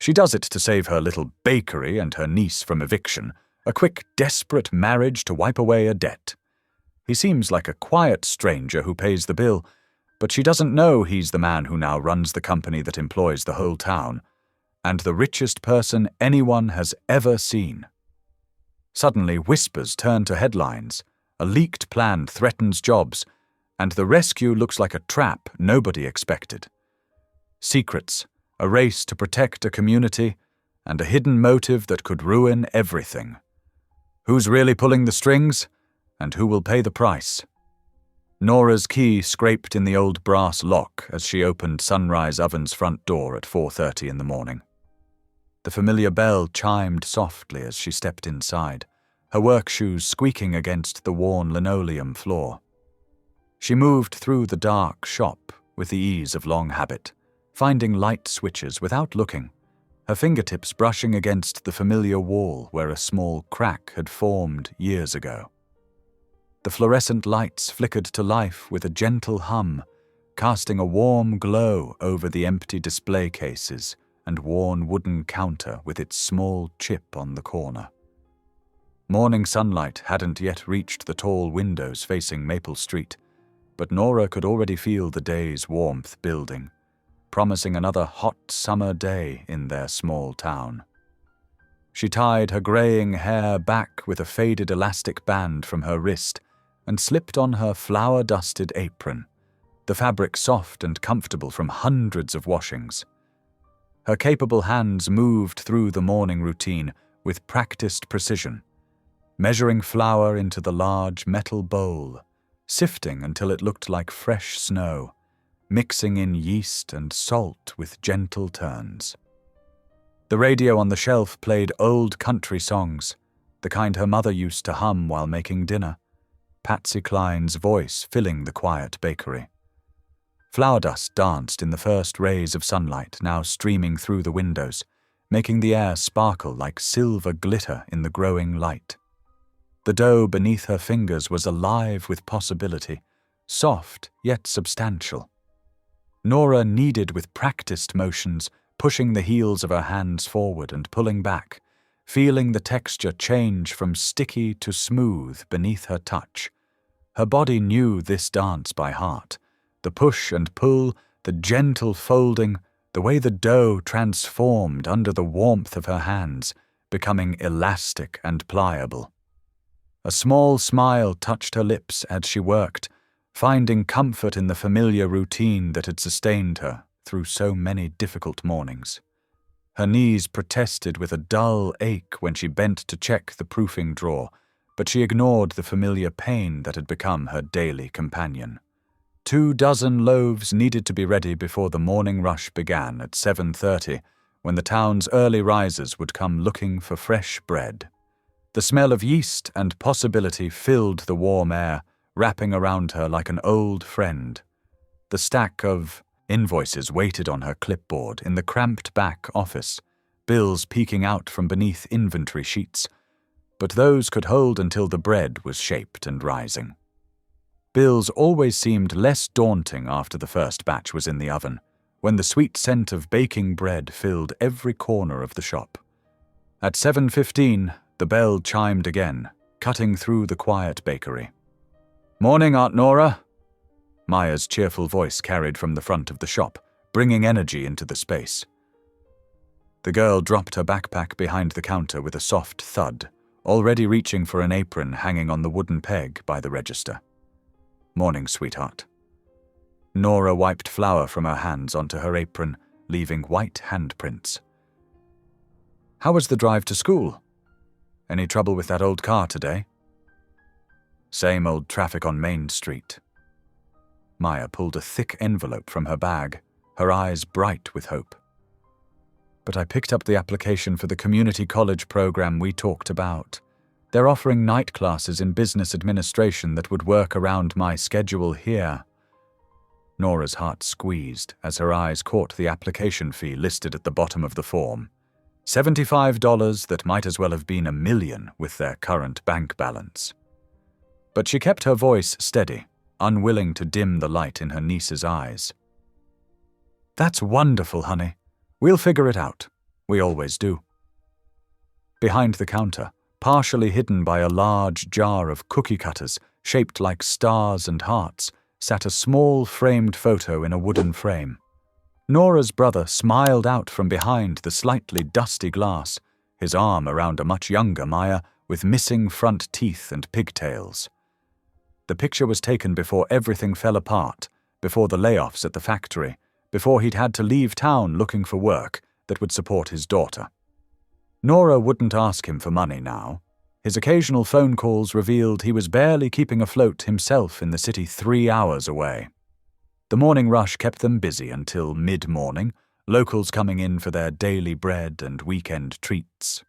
She does it to save her little bakery and her niece from eviction, a quick, desperate marriage to wipe away a debt. He seems like a quiet stranger who pays the bill, but she doesn't know he's the man who now runs the company that employs the whole town, and the richest person anyone has ever seen. Suddenly, whispers turn to headlines. A leaked plan threatens jobs, and the rescue looks like a trap nobody expected. Secrets, a race to protect a community, and a hidden motive that could ruin everything. Who's really pulling the strings, and who will pay the price? Nora's key scraped in the old brass lock as she opened Sunrise Oven's front door at 4:30 in the morning. The familiar bell chimed softly as she stepped inside, her work shoes squeaking against the worn linoleum floor. She moved through the dark shop with the ease of long habit, finding light switches without looking, her fingertips brushing against the familiar wall where a small crack had formed years ago. The fluorescent lights flickered to life with a gentle hum, casting a warm glow over the empty display cases and worn wooden counter with its small chip on the corner. Morning sunlight hadn't yet reached the tall windows facing Maple Street, but Nora could already feel the day's warmth building, promising another hot summer day in their small town. She tied her graying hair back with a faded elastic band from her wrist and slipped on her flour-dusted apron, the fabric soft and comfortable from hundreds of washings. Her capable hands moved through the morning routine with practiced precision, measuring flour into the large metal bowl, sifting until it looked like fresh snow, mixing in yeast and salt with gentle turns. The radio on the shelf played old country songs, the kind her mother used to hum while making dinner, Patsy Cline's voice filling the quiet bakery. Flour dust danced in the first rays of sunlight now streaming through the windows, making the air sparkle like silver glitter in the growing light. The dough beneath her fingers was alive with possibility, soft yet substantial. Nora kneaded with practiced motions, pushing the heels of her hands forward and pulling back, feeling the texture change from sticky to smooth beneath her touch. Her body knew this dance by heart. The push and pull, the gentle folding, the way the dough transformed under the warmth of her hands, becoming elastic and pliable. A small smile touched her lips as she worked, finding comfort in the familiar routine that had sustained her through so many difficult mornings. Her knees protested with a dull ache when she bent to check the proofing drawer, but she ignored the familiar pain that had become her daily companion. 24 loaves needed to be ready before the morning rush began at 7:30, when the town's early risers would come looking for fresh bread. The smell of yeast and possibility filled the warm air, wrapping around her like an old friend. The stack of invoices waited on her clipboard in the cramped back office, bills peeking out from beneath inventory sheets, but those could hold until the bread was shaped and rising. Bills always seemed less daunting after the first batch was in the oven, when the sweet scent of baking bread filled every corner of the shop. At 7:15, the bell chimed again, cutting through the quiet bakery. "Morning, Aunt Nora." Maya's cheerful voice carried from the front of the shop, bringing energy into the space. The girl dropped her backpack behind the counter with a soft thud, already reaching for an apron hanging on the wooden peg by the register. "Morning, sweetheart." Nora wiped flour from her hands onto her apron, leaving white handprints. "How was the drive to school? Any trouble with that old car today?" "Same old traffic on Main Street." Maya pulled a thick envelope from her bag, her eyes bright with hope. "But I picked up the application for the community college program we talked about. They're offering night classes in business administration that would work around my schedule here." Nora's heart squeezed as her eyes caught the application fee listed at the bottom of the form. $75 that might as well have been $1 million with their current bank balance. But she kept her voice steady, unwilling to dim the light in her niece's eyes. "That's wonderful, honey. We'll figure it out. We always do. Behind the counter, partially hidden by a large jar of cookie cutters shaped like stars and hearts, sat a small framed photo in a wooden frame. Nora's brother smiled out from behind the slightly dusty glass, his arm around a much younger Maya with missing front teeth and pigtails. The picture was taken before everything fell apart, before the layoffs at the factory, before he'd had to leave town looking for work that would support his daughter. Nora wouldn't ask him for money now. His occasional phone calls revealed he was barely keeping afloat himself in the city 3 hours away. The morning rush kept them busy until mid-morning, locals coming in for their daily bread and weekend treats.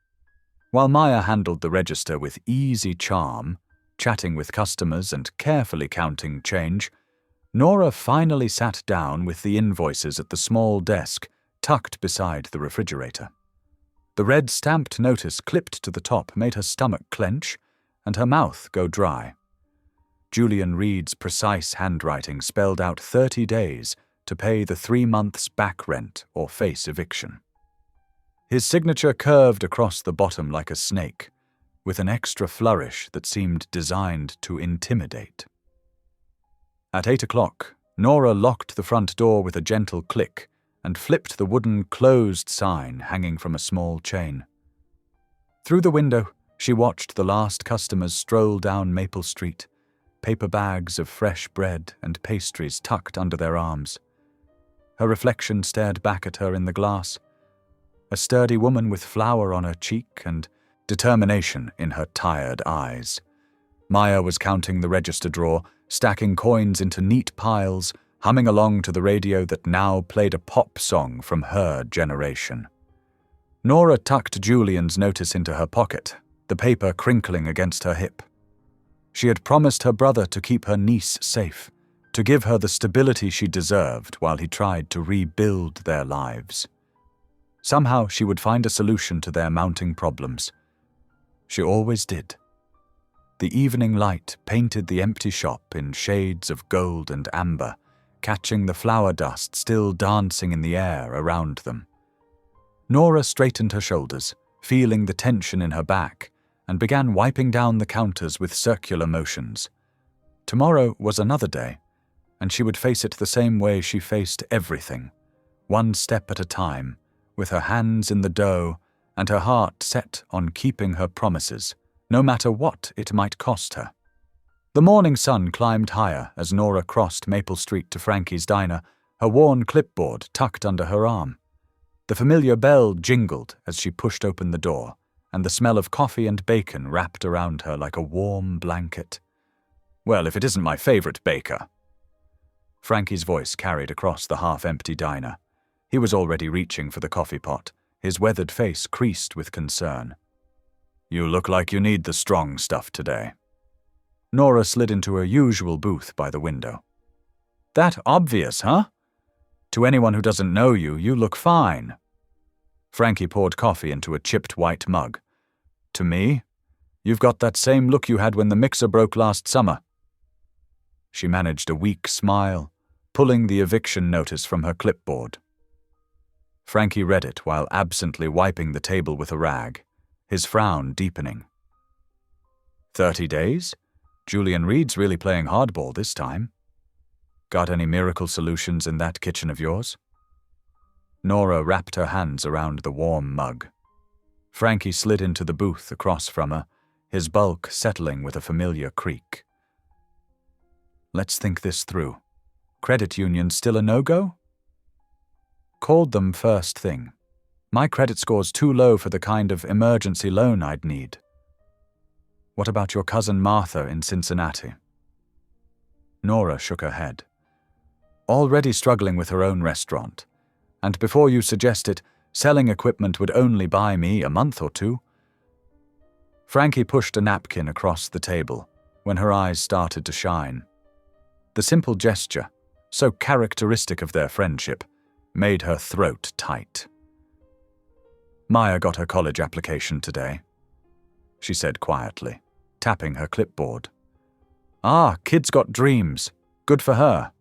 While Maya handled the register with easy charm, chatting with customers and carefully counting change, Nora finally sat down with the invoices at the small desk tucked beside the refrigerator. The red stamped notice clipped to the top made her stomach clench and her mouth go dry. Julian Reed's precise handwriting spelled out 30 days to pay the 3 months' back rent or face eviction. His signature curved across the bottom like a snake, with an extra flourish that seemed designed to intimidate. At 8 o'clock, Nora locked the front door with a gentle click and flipped the wooden closed sign hanging from a small chain. Through the window, she watched the last customers stroll down Maple Street, paper bags of fresh bread and pastries tucked under their arms. Her reflection stared back at her in the glass, a sturdy woman with flour on her cheek and determination in her tired eyes. Maya was counting the register drawer, stacking coins into neat piles, humming along to the radio that now played a pop song from her generation. Nora tucked Julian's notice into her pocket, the paper crinkling against her hip. She had promised her brother to keep her niece safe, to give her the stability she deserved while he tried to rebuild their lives. Somehow she would find a solution to their mounting problems. She always did. The evening light painted the empty shop in shades of gold and amber, catching the flour dust still dancing in the air around them. Nora straightened her shoulders, feeling the tension in her back, and began wiping down the counters with circular motions. Tomorrow was another day, and she would face it the same way she faced everything, one step at a time, with her hands in the dough and her heart set on keeping her promises, no matter what it might cost her. The morning sun climbed higher as Nora crossed Maple Street to Frankie's diner, her worn clipboard tucked under her arm. The familiar bell jingled as she pushed open the door, and the smell of coffee and bacon wrapped around her like a warm blanket. "Well, if it isn't my favorite baker." Frankie's voice carried across the half-empty diner. He was already reaching for the coffee pot, his weathered face creased with concern. "You look like you need the strong stuff today." Nora slid into her usual booth by the window. "That obvious, huh? To anyone who doesn't know you, you look fine." Frankie poured coffee into a chipped white mug. "To me, you've got that same look you had when the mixer broke last summer." She managed a weak smile, pulling the eviction notice from her clipboard. Frankie read it while absently wiping the table with a rag, his frown deepening. 30 days? Julian Reed's really playing hardball this time. Got any miracle solutions in that kitchen of yours?" Nora wrapped her hands around the warm mug. Frankie slid into the booth across from her, his bulk settling with a familiar creak. "Let's think this through. Credit union still a no-go?" "Called them first thing. My credit score's too low for the kind of emergency loan I'd need." "What about your cousin Martha in Cincinnati?" Nora shook her head. "Already struggling with her own restaurant. And before you suggest it, selling equipment would only buy me a month or two." Frankie pushed a napkin across the table when her eyes started to shine. The simple gesture, so characteristic of their friendship, made her throat tight. "Maya got her college application today," she said quietly, tapping her clipboard. "Ah, kid's got dreams. Good for her."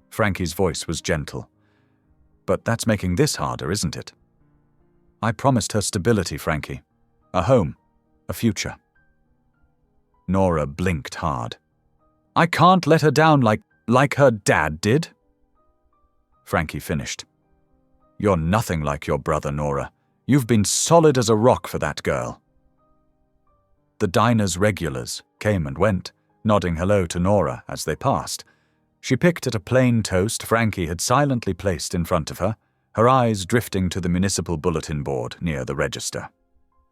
Frankie's voice was gentle. "But that's making this harder, isn't it?" I promised her stability, Frankie. A home. A future. Nora blinked hard. I can't let her down like her dad did. Frankie finished. You're nothing like your brother, Nora. You've been solid as a rock for that girl. The diner's regulars came and went, nodding hello to Nora as they passed. She picked at a plain toast Frankie had silently placed in front of her, her eyes drifting to the municipal bulletin board near the register.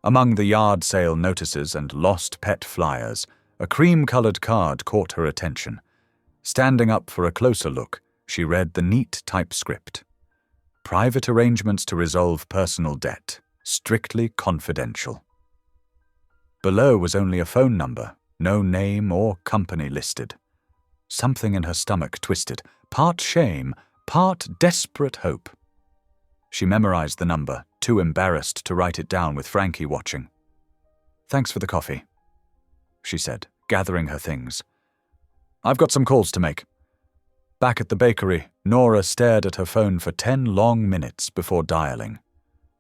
Among the yard sale notices and lost pet flyers, a cream-colored card caught her attention. Standing up for a closer look, she read the neat typescript. Private arrangements to resolve personal debt, strictly confidential. Below was only a phone number, no name or company listed. Something in her stomach twisted, part shame, part desperate hope. She memorized the number, too embarrassed to write it down with Frankie watching. Thanks for the coffee, she said, gathering her things. I've got some calls to make. Back at the bakery, Nora stared at her phone for 10 long minutes before dialing.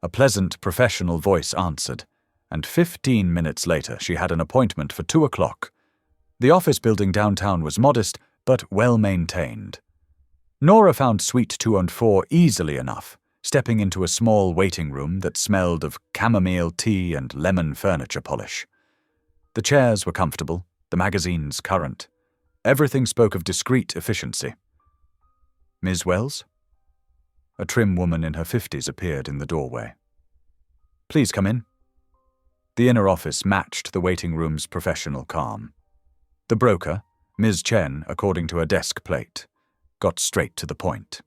A pleasant, professional voice answered, and 15 minutes later she had an appointment for 2 o'clock. The office building downtown was modest, but well-maintained. Nora found Suite 204 easily enough, stepping into a small waiting room that smelled of chamomile tea and lemon furniture polish. The chairs were comfortable, the magazines current. Everything spoke of discreet efficiency. Ms. Wells? A trim woman in her 50s appeared in the doorway. Please come in. The inner office matched the waiting room's professional calm. The broker, Ms. Chen, according to her desk plate, got straight to the point.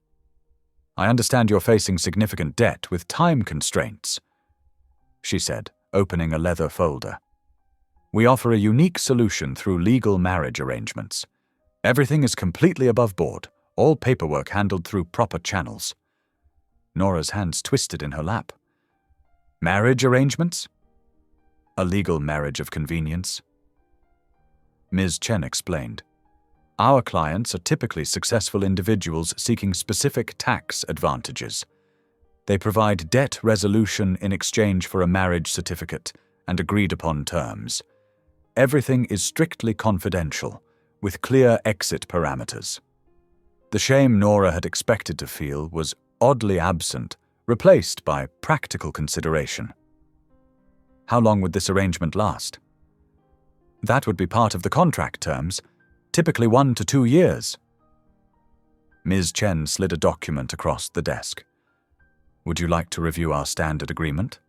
I understand you're facing significant debt with time constraints, she said, opening a leather folder. We offer a unique solution through legal marriage arrangements. Everything is completely above board, all paperwork handled through proper channels. Nora's hands twisted in her lap. Marriage arrangements? A legal marriage of convenience. Ms. Chen explained. Our clients are typically successful individuals seeking specific tax advantages. They provide debt resolution in exchange for a marriage certificate and agreed-upon terms. Everything is strictly confidential, with clear exit parameters. The shame Nora had expected to feel was oddly absent, replaced by practical consideration. How long would this arrangement last? That would be part of the contract terms, typically 1 to 2 years. Ms. Chen slid a document across the desk. Would you like to review our standard agreement?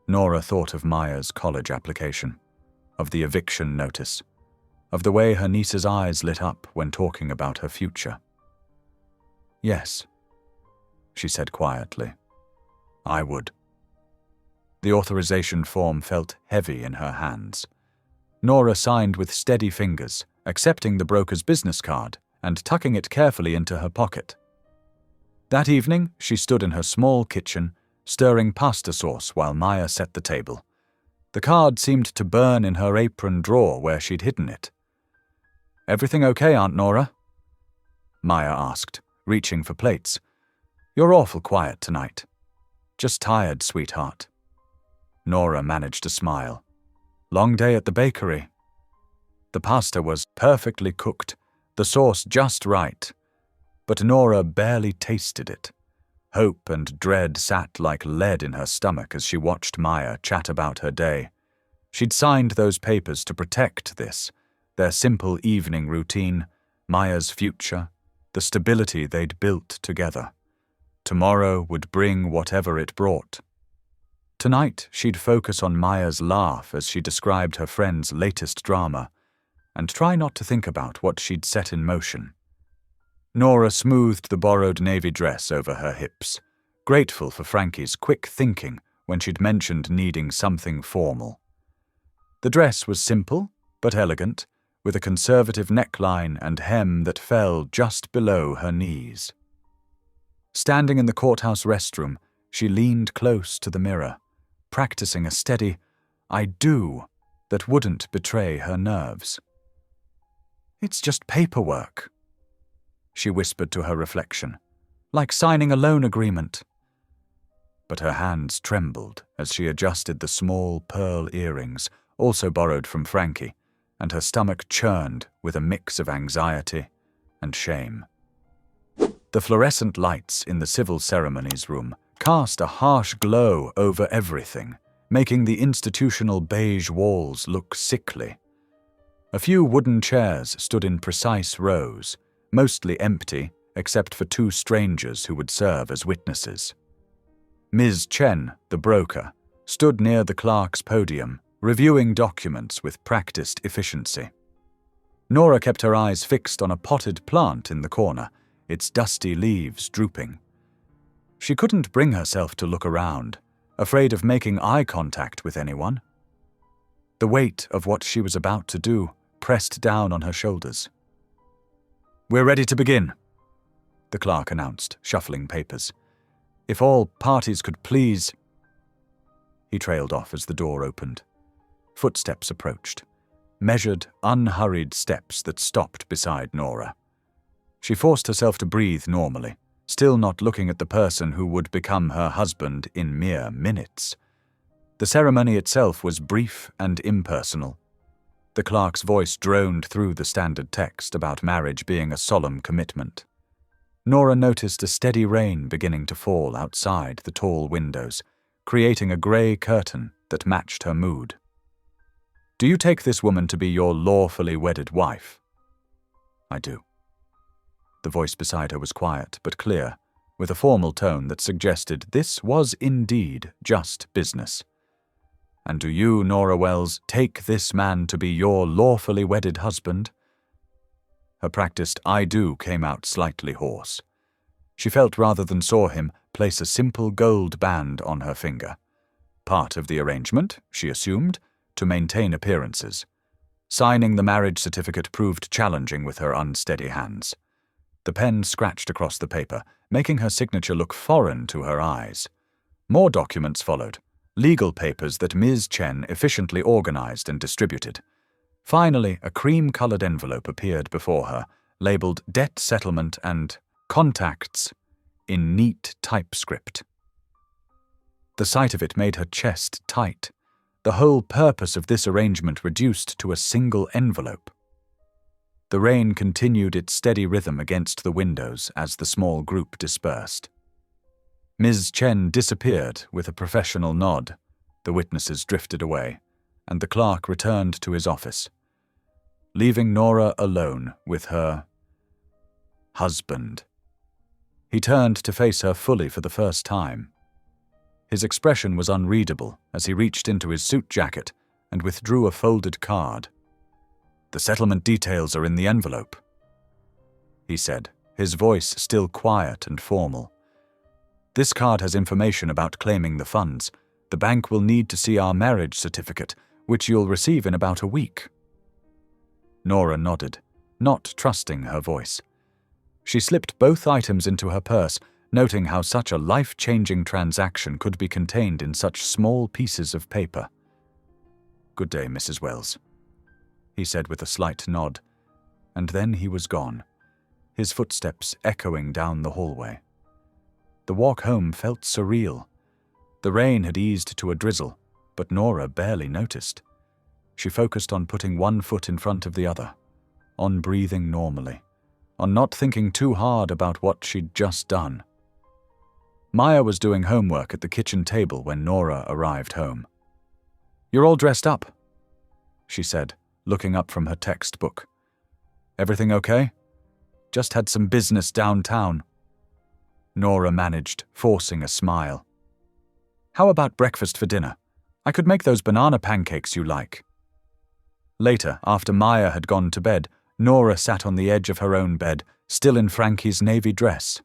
Nora thought of Maya's college application, of the eviction notice, of the way her niece's eyes lit up when talking about her future. Yes, she said quietly. I would. The authorization form felt heavy in her hands. Nora signed with steady fingers, accepting the broker's business card and tucking it carefully into her pocket. That evening, she stood in her small kitchen, stirring pasta sauce while Maya set the table. The card seemed to burn in her apron drawer where she'd hidden it. Everything okay, Aunt Nora? Maya asked, reaching for plates. You're awful quiet tonight. Just tired, sweetheart. Nora managed to smile. Long day at the bakery. The pasta was perfectly cooked, the sauce just right, but Nora barely tasted it. Hope and dread sat like lead in her stomach as she watched Maya chat about her day. She'd signed those papers to protect this, their simple evening routine, Maya's future, the stability they'd built together. Tomorrow would bring whatever it brought. Tonight, she'd focus on Maya's laugh as she described her friend's latest drama, and try not to think about what she'd set in motion. Nora smoothed the borrowed navy dress over her hips, grateful for Frankie's quick thinking when she'd mentioned needing something formal. The dress was simple, but elegant, with a conservative neckline and hem that fell just below her knees. Standing in the courthouse restroom, she leaned close to the mirror, practicing a steady, I do, that wouldn't betray her nerves. It's just paperwork, she whispered to her reflection, like signing a loan agreement. but her hands trembled as she adjusted the small pearl earrings, also borrowed from Frankie, and her stomach churned with a mix of anxiety and shame. The fluorescent lights in the civil ceremonies room cast a harsh glow over everything, making the institutional beige walls look sickly. A few wooden chairs stood in precise rows, mostly empty except for two strangers who would serve as witnesses. Ms. Chen, the broker, stood near the clerk's podium, reviewing documents with practiced efficiency. Nora kept her eyes fixed on a potted plant in the corner, its dusty leaves drooping. She couldn't bring herself to look around, afraid of making eye contact with anyone. The weight of what she was about to do pressed down on her shoulders. "We're ready to begin," the clerk announced, shuffling papers. "If all parties could please—" He trailed off as the door opened. Footsteps approached, measured, unhurried steps that stopped beside Nora. She forced herself to breathe normally, still not looking at the person who would become her husband in mere minutes. The ceremony itself was brief and impersonal. The clerk's voice droned through the standard text about marriage being a solemn commitment. Nora noticed a steady rain beginning to fall outside the tall windows, creating a grey curtain that matched her mood. "Do you take this woman to be your lawfully wedded wife?" "I do." The voice beside her was quiet but clear, with a formal tone that suggested this was indeed just business. "And do you, Nora Wells, take this man to be your lawfully wedded husband?" Her practiced "I do" came out slightly hoarse. She felt rather than saw him place a simple gold band on her finger. Part of the arrangement, she assumed, to maintain appearances. Signing the marriage certificate proved challenging with her unsteady hands. The pen scratched across the paper, making her signature look foreign to her eyes. More documents followed, legal papers that Ms. Chen efficiently organized and distributed. Finally, a cream-colored envelope appeared before her, labeled Debt Settlement and Contacts in neat typescript. The sight of it made her chest tight, the whole purpose of this arrangement reduced to a single envelope. The rain continued its steady rhythm against the windows as the small group dispersed. Ms. Chen disappeared with a professional nod. The witnesses drifted away, and the clerk returned to his office, leaving Nora alone with her husband. He turned to face her fully for the first time. His expression was unreadable as he reached into his suit jacket and withdrew a folded card. "The settlement details are in the envelope," he said, his voice still quiet and formal. "This card has information about claiming the funds. The bank will need to see our marriage certificate, which you'll receive in about a week." Nora nodded, not trusting her voice. She slipped both items into her purse, noting how such a life-changing transaction could be contained in such small pieces of paper. "Good day, Mrs. Wells," he said with a slight nod, and then he was gone, his footsteps echoing down the hallway. The walk home felt surreal. The rain had eased to a drizzle, but Nora barely noticed. She focused on putting one foot in front of the other, on breathing normally, on not thinking too hard about what she'd just done. Maya was doing homework at the kitchen table when Nora arrived home. "You're all dressed up," she said, looking up from her textbook. "Everything okay? Just had some business downtown." Nora managed, forcing a smile. "How about breakfast for dinner? I could make those banana pancakes you like." Later, after Maya had gone to bed, Nora sat on the edge of her own bed, still in Frankie's navy dress.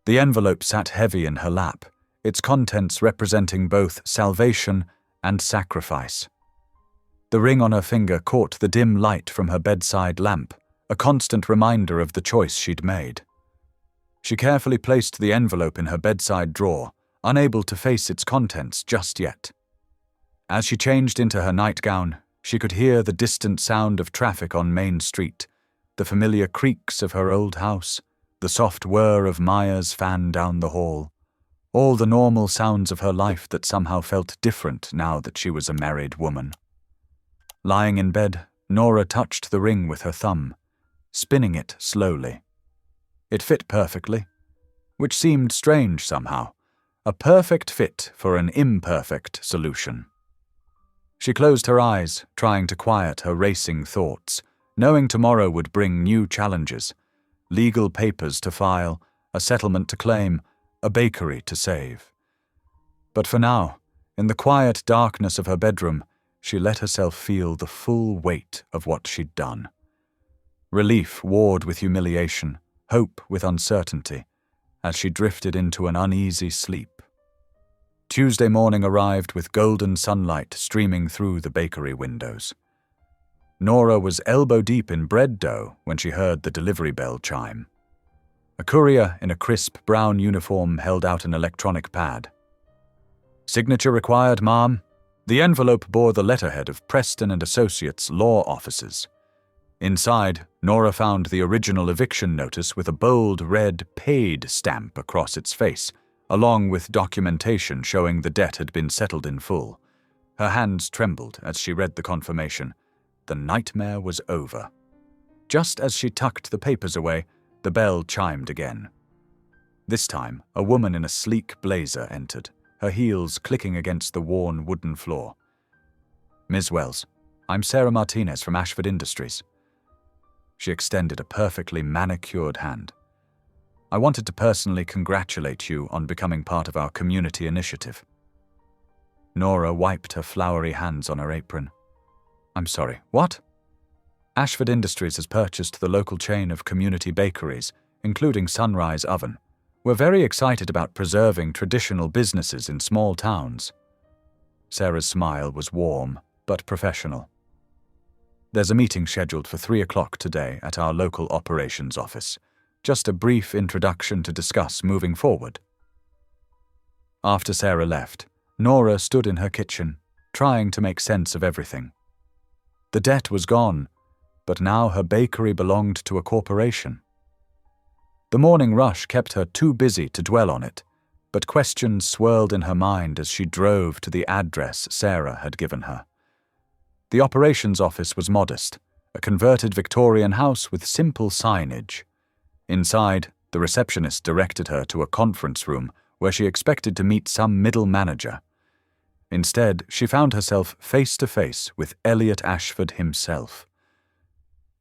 The envelope sat heavy in her lap, its contents representing both salvation and sacrifice. The ring on her finger caught the dim light from her bedside lamp, a constant reminder of the choice she'd made. She carefully placed the envelope in her bedside drawer, unable to face its contents just yet. As she changed into her nightgown, she could hear the distant sound of traffic on Main Street, the familiar creaks of her old house, the soft whir of Maya's fan down the hall, all the normal sounds of her life that somehow felt different now that she was a married woman. Lying in bed, Nora touched the ring with her thumb, spinning it slowly. It fit perfectly, which seemed strange somehow, a perfect fit for an imperfect solution. She closed her eyes, trying to quiet her racing thoughts, knowing tomorrow would bring new challenges, legal papers to file, a settlement to claim, a bakery to save. But for now, in the quiet darkness of her bedroom, she let herself feel the full weight of what she'd done. Relief warred with humiliation, hope with uncertainty, as she drifted into an uneasy sleep. Tuesday morning arrived with golden sunlight streaming through the bakery windows. Nora was elbow-deep in bread dough when she heard the delivery bell chime. A courier in a crisp brown uniform held out an electronic pad. "Signature required, ma'am." The envelope bore the letterhead of Preston and Associates law offices. Inside, Nora found the original eviction notice with a bold red "paid" stamp across its face, along with documentation showing the debt had been settled in full. Her hands trembled as she read the confirmation. The nightmare was over. Just as she tucked the papers away, the bell chimed again. This time, a woman in a sleek blazer entered, her heels clicking against the worn wooden floor. "Ms. Wells, I'm Sarah Martinez from Ashford Industries." She extended a perfectly manicured hand. "I wanted to personally congratulate you on becoming part of our community initiative." Nora wiped her floury hands on her apron. "I'm sorry, what?" "Ashford Industries has purchased the local chain of community bakeries, including Sunrise Oven. We're very excited about preserving traditional businesses in small towns." Sarah's smile was warm, but professional. "There's a meeting scheduled for 3 o'clock today at our local operations office. Just a brief introduction to discuss moving forward." After Sarah left, Nora stood in her kitchen, trying to make sense of everything. The debt was gone, but now her bakery belonged to a corporation. The morning rush kept her too busy to dwell on it, but questions swirled in her mind as she drove to the address Sarah had given her. The operations office was modest, a converted Victorian house with simple signage. Inside, the receptionist directed her to a conference room where she expected to meet some middle manager. Instead, she found herself face to face with Elliot Ashford himself.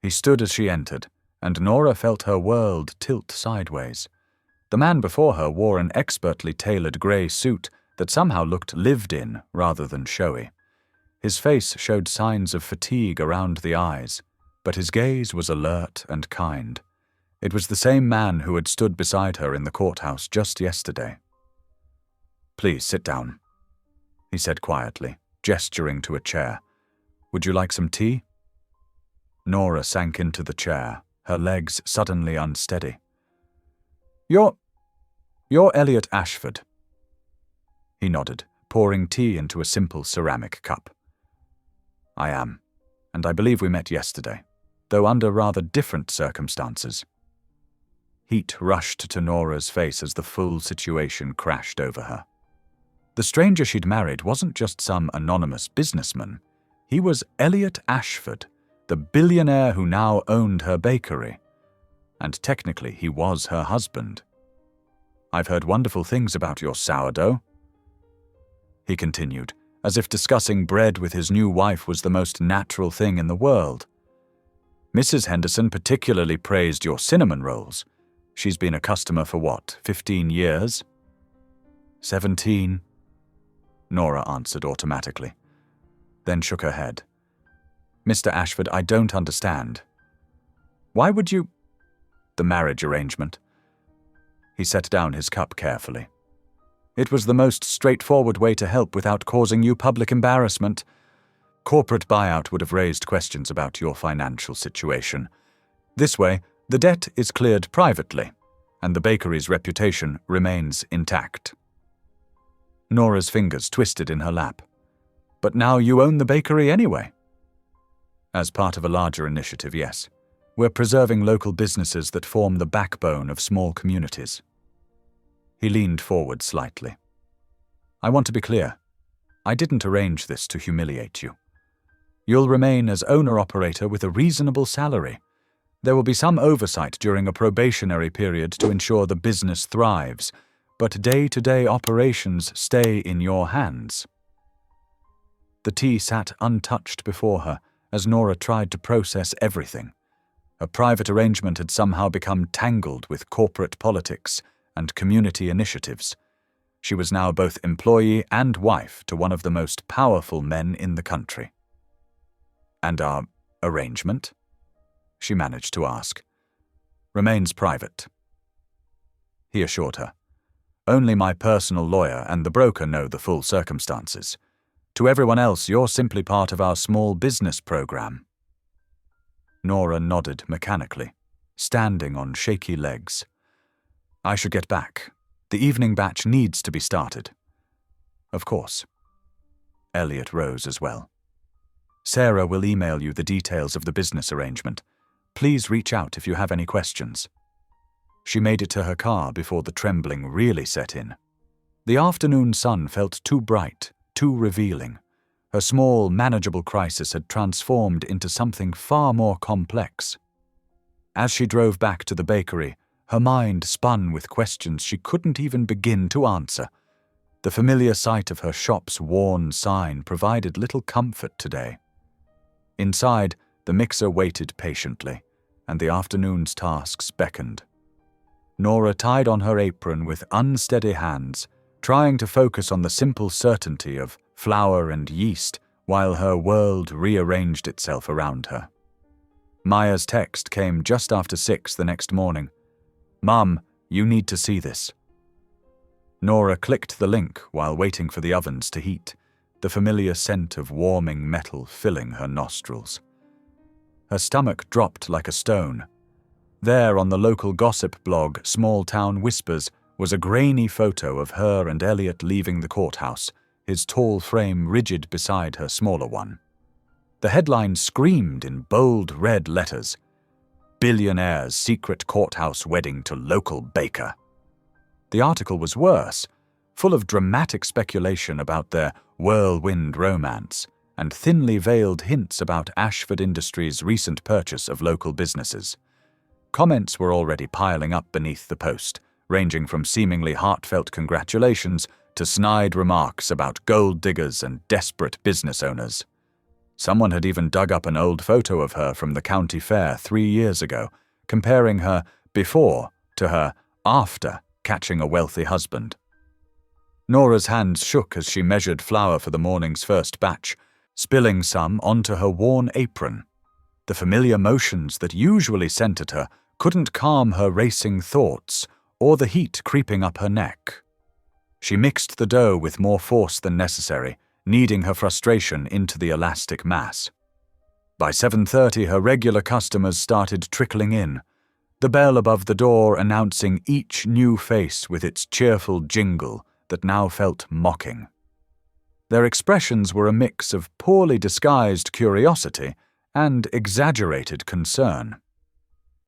He stood as she entered, and Nora felt her world tilt sideways. The man before her wore an expertly tailored grey suit that somehow looked lived in rather than showy. His face showed signs of fatigue around the eyes, but his gaze was alert and kind. It was the same man who had stood beside her in the courthouse just yesterday. "Please sit down," he said quietly, gesturing to a chair. "Would you like some tea?" Nora sank into the chair, her legs suddenly unsteady. You're Elliot Ashford." He nodded, pouring tea into a simple ceramic cup. "I am, and I believe we met yesterday, though under rather different circumstances." Heat rushed to Nora's face as the full situation crashed over her. The stranger she'd married wasn't just some anonymous businessman. He was Elliot Ashford, the billionaire who now owned her bakery. And technically he was her husband. "I've heard wonderful things about your sourdough," he continued, as if discussing bread with his new wife was the most natural thing in the world. "Mrs. Henderson particularly praised your cinnamon rolls. She's been a customer for 15 years?" 17, Nora answered automatically, then shook her head. "Mr. Ashford, I don't understand. Why would you—" "The marriage arrangement." He set down his cup carefully. "It was the most straightforward way to help without causing you public embarrassment. Corporate buyout would have raised questions about your financial situation. This way, the debt is cleared privately, and the bakery's reputation remains intact." Nora's fingers twisted in her lap. "But now you own the bakery anyway." "As part of a larger initiative, yes. We're preserving local businesses that form the backbone of small communities." He leaned forward slightly. I want to be clear. I didn't arrange this to humiliate you. You'll remain as owner-operator with a reasonable salary. There will be some oversight during a probationary period to ensure the business thrives, but day-to-day operations stay in your hands. The tea sat untouched before her as Nora tried to process everything. Her private arrangement had somehow become tangled with corporate politics and community initiatives. She was now both employee and wife to one of the most powerful men in the country. And our arrangement? She managed to ask. Remains private. He assured her. Only my personal lawyer and the broker know the full circumstances. To everyone else, you're simply part of our small business program. Nora nodded mechanically, standing on shaky legs. I should get back. The evening batch needs to be started. Of course. Elliot rose as well. Sarah will email you the details of the business arrangement. Please reach out if you have any questions. She made it to her car before the trembling really set in. The afternoon sun felt too bright, too revealing. Her small, manageable crisis had transformed into something far more complex. As she drove back to the bakery, her mind spun with questions she couldn't even begin to answer. The familiar sight of her shop's worn sign provided little comfort today. Inside, the mixer waited patiently, and the afternoon's tasks beckoned. Nora tied on her apron with unsteady hands, trying to focus on the simple certainty of flour and yeast while her world rearranged itself around her. Maya's text came just after 6 the next morning. Mum, you need to see this. Nora clicked the link while waiting for the ovens to heat, the familiar scent of warming metal filling her nostrils. Her stomach dropped like a stone. There on the local gossip blog, Small Town Whispers, was a grainy photo of her and Elliot leaving the courthouse, his tall frame rigid beside her smaller one. The headline screamed in bold red letters, Billionaire's secret courthouse wedding to local baker. The article was worse, full of dramatic speculation about their whirlwind romance and thinly veiled hints about Ashford Industries' recent purchase of local businesses. Comments were already piling up beneath the post, ranging from seemingly heartfelt congratulations to snide remarks about gold diggers and desperate business owners. Someone had even dug up an old photo of her from the county fair 3 years ago, comparing her before to her after catching a wealthy husband. Nora's hands shook as she measured flour for the morning's first batch, spilling some onto her worn apron. The familiar motions that usually centered her couldn't calm her racing thoughts or the heat creeping up her neck. She mixed the dough with more force than necessary, kneading her frustration into the elastic mass. By 7:30, her regular customers started trickling in, the bell above the door announcing each new face with its cheerful jingle that now felt mocking. Their expressions were a mix of poorly disguised curiosity and exaggerated concern.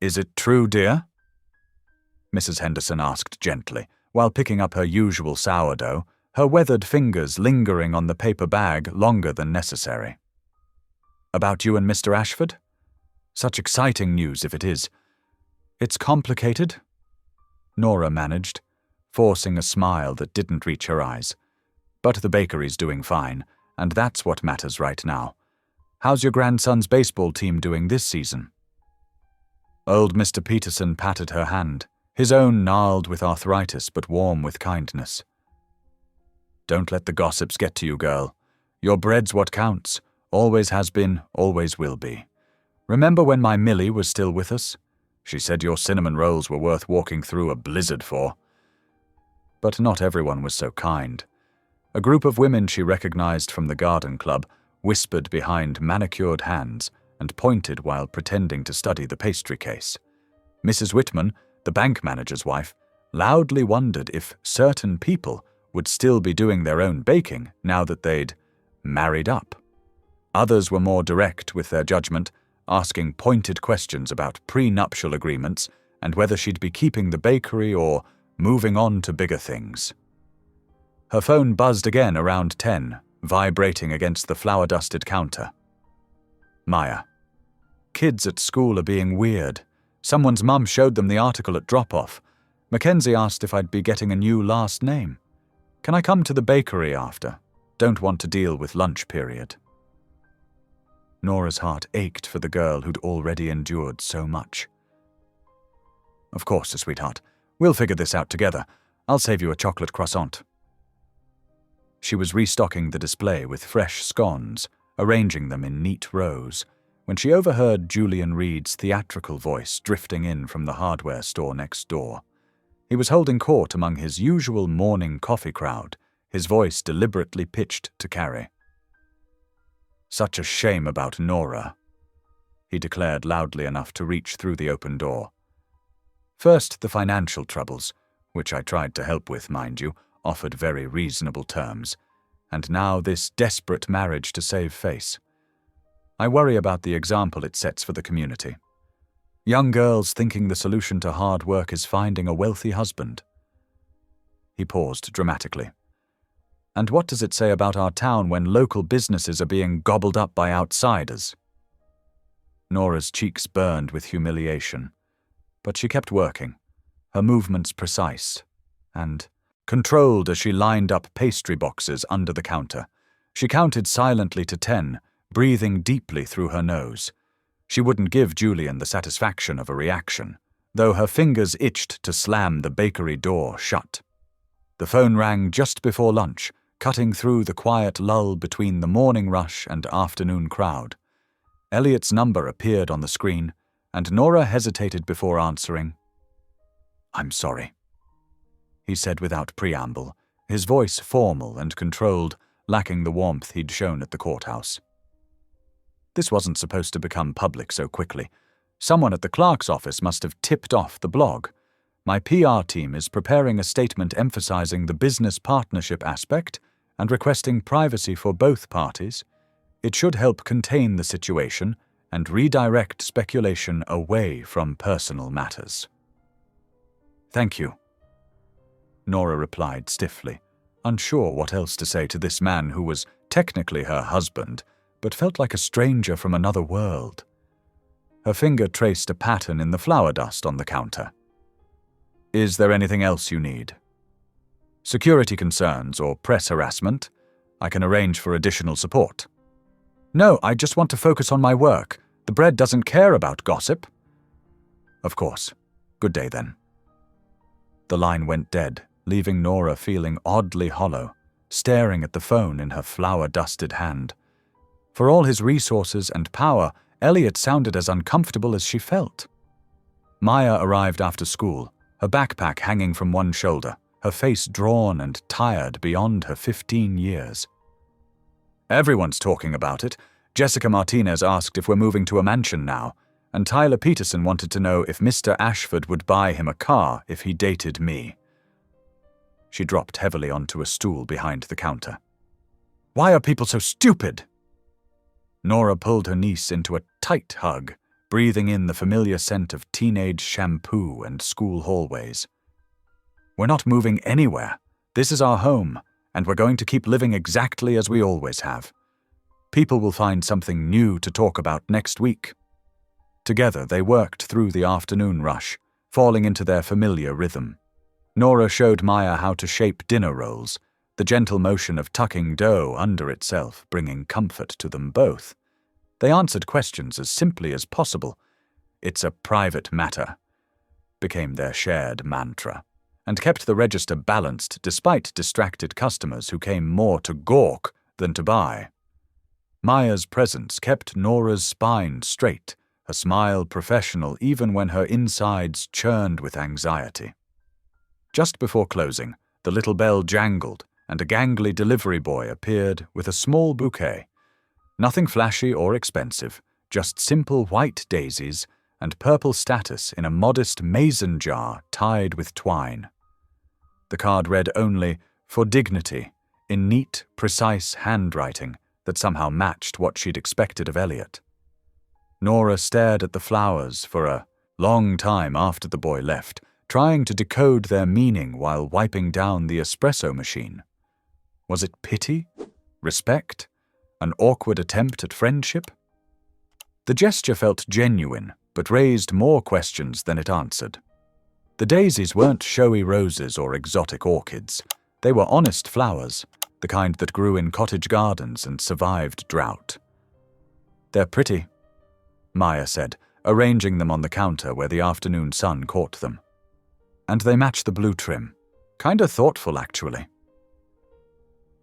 "Is it true, dear?" Mrs. Henderson asked gently, while picking up her usual sourdough, her weathered fingers lingering on the paper bag longer than necessary. "About you and Mr. Ashford? Such exciting news if it is. It's complicated," Nora managed, forcing a smile that didn't reach her eyes. "But the bakery's doing fine, and that's what matters right now. How's your grandson's baseball team doing this season?" Old Mr. Peterson patted her hand, his own gnarled with arthritis but warm with kindness. "Don't let the gossips get to you, girl. Your bread's what counts, always has been, always will be. Remember when my Millie was still with us? She said your cinnamon rolls were worth walking through a blizzard for." But not everyone was so kind. A group of women she recognized from the garden club whispered behind manicured hands and pointed while pretending to study the pastry case. Mrs. Whitman, the bank manager's wife, loudly wondered if certain people would still be doing their own baking now that they'd married up. Others were more direct with their judgment, asking pointed questions about prenuptial agreements and whether she'd be keeping the bakery or moving on to bigger things. Her phone buzzed again around 10, vibrating against the flour-dusted counter. Maya. Kids at school are being weird. Someone's mum showed them the article at drop-off. Mackenzie asked if I'd be getting a new last name. Can I come to the bakery after? Don't want to deal with lunch period. Nora's heart ached for the girl who'd already endured so much. Of course, sweetheart. We'll figure this out together. I'll save you a chocolate croissant. She was restocking the display with fresh scones, arranging them in neat rows, when she overheard Julian Reed's theatrical voice drifting in from the hardware store next door. He was holding court among his usual morning coffee crowd, his voice deliberately pitched to carry. Such a shame about Nora, he declared loudly enough to reach through the open door. First, the financial troubles, which I tried to help with, mind you, offered very reasonable terms, and now this desperate marriage to save face. I worry about the example it sets for the community. Young girls thinking the solution to hard work is finding a wealthy husband. He paused dramatically. And what does it say about our town when local businesses are being gobbled up by outsiders? Nora's cheeks burned with humiliation, but she kept working, her movements precise and controlled as she lined up pastry boxes under the counter. She counted silently to 10, breathing deeply through her nose. She wouldn't give Julian the satisfaction of a reaction, though her fingers itched to slam the bakery door shut. The phone rang just before lunch, cutting through the quiet lull between the morning rush and afternoon crowd. Elliot's number appeared on the screen, and Nora hesitated before answering. "I'm sorry," he said without preamble, his voice formal and controlled, lacking the warmth he'd shown at the courthouse. This wasn't supposed to become public so quickly. Someone at the clerk's office must have tipped off the blog. My PR team is preparing a statement emphasizing the business partnership aspect and requesting privacy for both parties. It should help contain the situation and redirect speculation away from personal matters. "Thank you," Nora replied stiffly, unsure what else to say to this man who was technically her husband, but felt like a stranger from another world. Her finger traced a pattern in the flour dust on the counter. "Is there anything else you need? Security concerns or press harassment? I can arrange for additional support." "No, I just want to focus on my work. The bread doesn't care about gossip." "Of course. Good day then." The line went dead, leaving Nora feeling oddly hollow, staring at the phone in her flour-dusted hand. For all his resources and power, Elliot sounded as uncomfortable as she felt. Maya arrived after school, her backpack hanging from one shoulder, her face drawn and tired beyond her 15 years. "Everyone's talking about it. Jessica Martinez asked if we're moving to a mansion now, and Tyler Peterson wanted to know if Mr. Ashford would buy him a car if he dated me." She dropped heavily onto a stool behind the counter. "Why are people so stupid?" Nora pulled her niece into a tight hug, breathing in the familiar scent of teenage shampoo and school hallways. "We're not moving anywhere. This is our home, and we're going to keep living exactly as we always have. People will find something new to talk about next week." Together they worked through the afternoon rush, falling into their familiar rhythm. Nora showed Maya how to shape dinner rolls, the gentle motion of tucking dough under itself bringing comfort to them both. They answered questions as simply as possible. "It's a private matter," became their shared mantra, and kept the register balanced despite distracted customers who came more to gawk than to buy. Maya's presence kept Nora's spine straight, her smile professional even when her insides churned with anxiety. Just before closing, the little bell jangled, and a gangly delivery boy appeared with a small bouquet. Nothing flashy or expensive, just simple white daisies and purple statice in a modest mason jar tied with twine. The card read only, "For dignity," in neat, precise handwriting that somehow matched what she'd expected of Elliot. Nora stared at the flowers for a long time after the boy left, trying to decode their meaning while wiping down the espresso machine. Was it pity? Respect? An awkward attempt at friendship? The gesture felt genuine, but raised more questions than it answered. The daisies weren't showy roses or exotic orchids. They were honest flowers, the kind that grew in cottage gardens and survived drought. "They're pretty," Maya said, arranging them on the counter where the afternoon sun caught them. "And they match the blue trim. Kinda thoughtful, actually."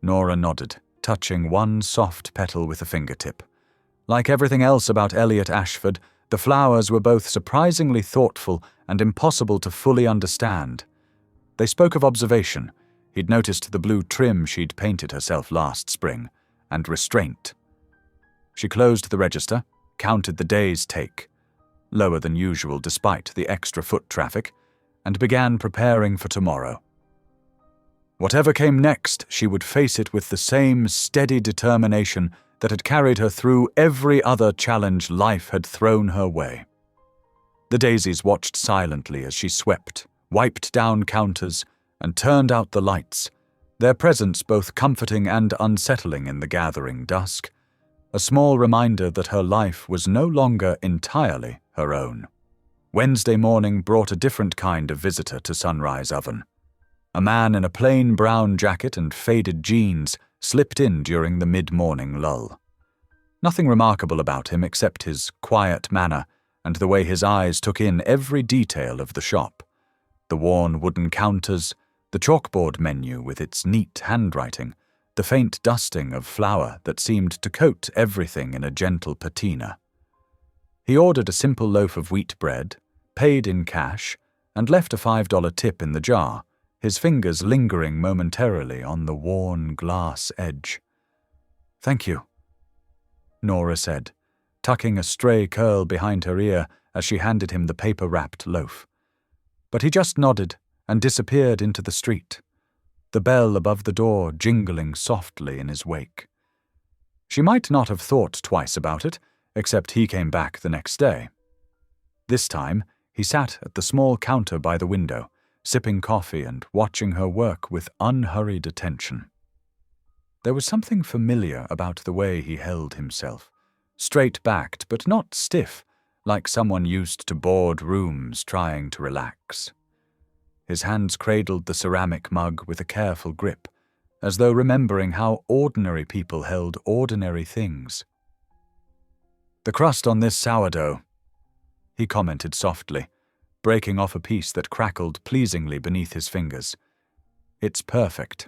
Nora nodded, touching one soft petal with a fingertip. Like everything else about Elliot Ashford, the flowers were both surprisingly thoughtful and impossible to fully understand. They spoke of observation. He'd noticed the blue trim she'd painted herself last spring, and restraint. She closed the register, counted the day's take, lower than usual despite the extra foot traffic, and began preparing for tomorrow. Whatever came next, she would face it with the same steady determination that had carried her through every other challenge life had thrown her way. The daisies watched silently as she swept, wiped down counters, and turned out the lights, their presence both comforting and unsettling in the gathering dusk, a small reminder that her life was no longer entirely her own. Wednesday morning brought a different kind of visitor to Sunrise Oven. A man in a plain brown jacket and faded jeans slipped in during the mid-morning lull. Nothing remarkable about him except his quiet manner and the way his eyes took in every detail of the shop. The worn wooden counters, the chalkboard menu with its neat handwriting, the faint dusting of flour that seemed to coat everything in a gentle patina. He ordered a simple loaf of wheat bread, paid in cash, and left a $5 tip in the jar, his fingers lingering momentarily on the worn glass edge. "Thank you," Nora said, tucking a stray curl behind her ear as she handed him the paper-wrapped loaf. But he just nodded and disappeared into the street, the bell above the door jingling softly in his wake. She might not have thought twice about it, except he came back the next day. This time, he sat at the small counter by the window, sipping coffee and watching her work with unhurried attention. There was something familiar about the way he held himself, straight-backed but not stiff, like someone used to bored rooms trying to relax. His hands cradled the ceramic mug with a careful grip, as though remembering how ordinary people held ordinary things. "The crust on this sourdough," he commented softly, breaking off a piece that crackled pleasingly beneath his fingers. "It's perfect."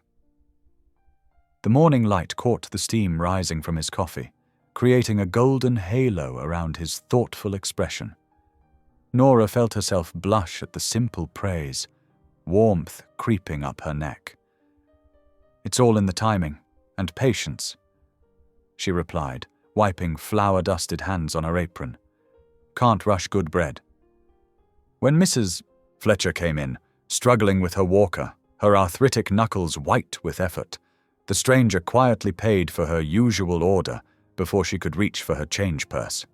The morning light caught the steam rising from his coffee, creating a golden halo around his thoughtful expression. Nora felt herself blush at the simple praise, warmth creeping up her neck. "It's all in the timing and patience," she replied, wiping flour-dusted hands on her apron. "Can't rush good bread." When Mrs. Fletcher came in, struggling with her walker, her arthritic knuckles white with effort, the stranger quietly paid for her usual order before she could reach for her change purse.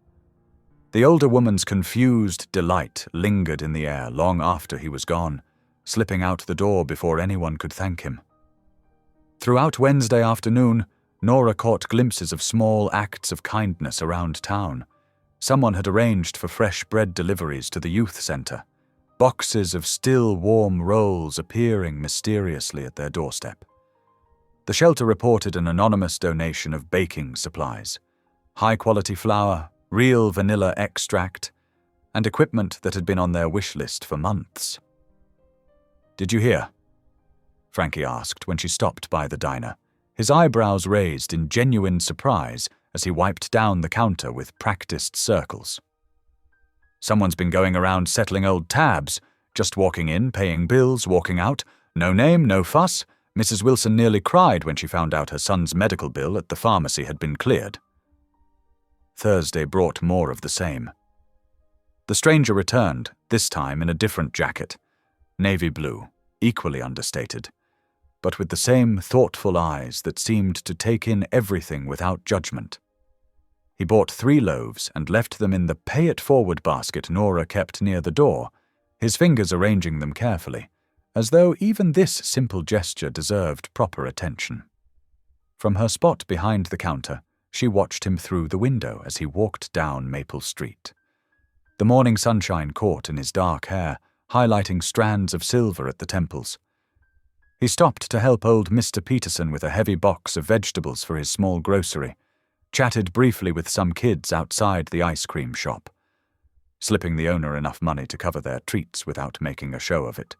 The older woman's confused delight lingered in the air long after he was gone, slipping out the door before anyone could thank him. Throughout Wednesday afternoon, Nora caught glimpses of small acts of kindness around town. Someone had arranged for fresh bread deliveries to the youth center, boxes of still warm rolls appearing mysteriously at their doorstep. The shelter reported an anonymous donation of baking supplies, high-quality flour, real vanilla extract, and equipment that had been on their wish list for months. "Did you hear?" Frankie asked when she stopped by the diner, his eyebrows raised in genuine surprise as he wiped down the counter with practiced circles. "Someone's been going around settling old tabs, just walking in, paying bills, walking out, no name, no fuss. Mrs. Wilson nearly cried when she found out her son's medical bill at the pharmacy had been cleared." Thursday brought more of the same. The stranger returned, this time in a different jacket, navy blue, equally understated, but with the same thoughtful eyes that seemed to take in everything without judgment. He bought 3 loaves and left them in the pay-it-forward basket Nora kept near the door, his fingers arranging them carefully, as though even this simple gesture deserved proper attention. From her spot behind the counter, she watched him through the window as he walked down Maple Street. The morning sunshine caught in his dark hair, highlighting strands of silver at the temples. He stopped to help old Mr. Peterson with a heavy box of vegetables for his small grocery, chatted briefly with some kids outside the ice cream shop, slipping the owner enough money to cover their treats without making a show of it,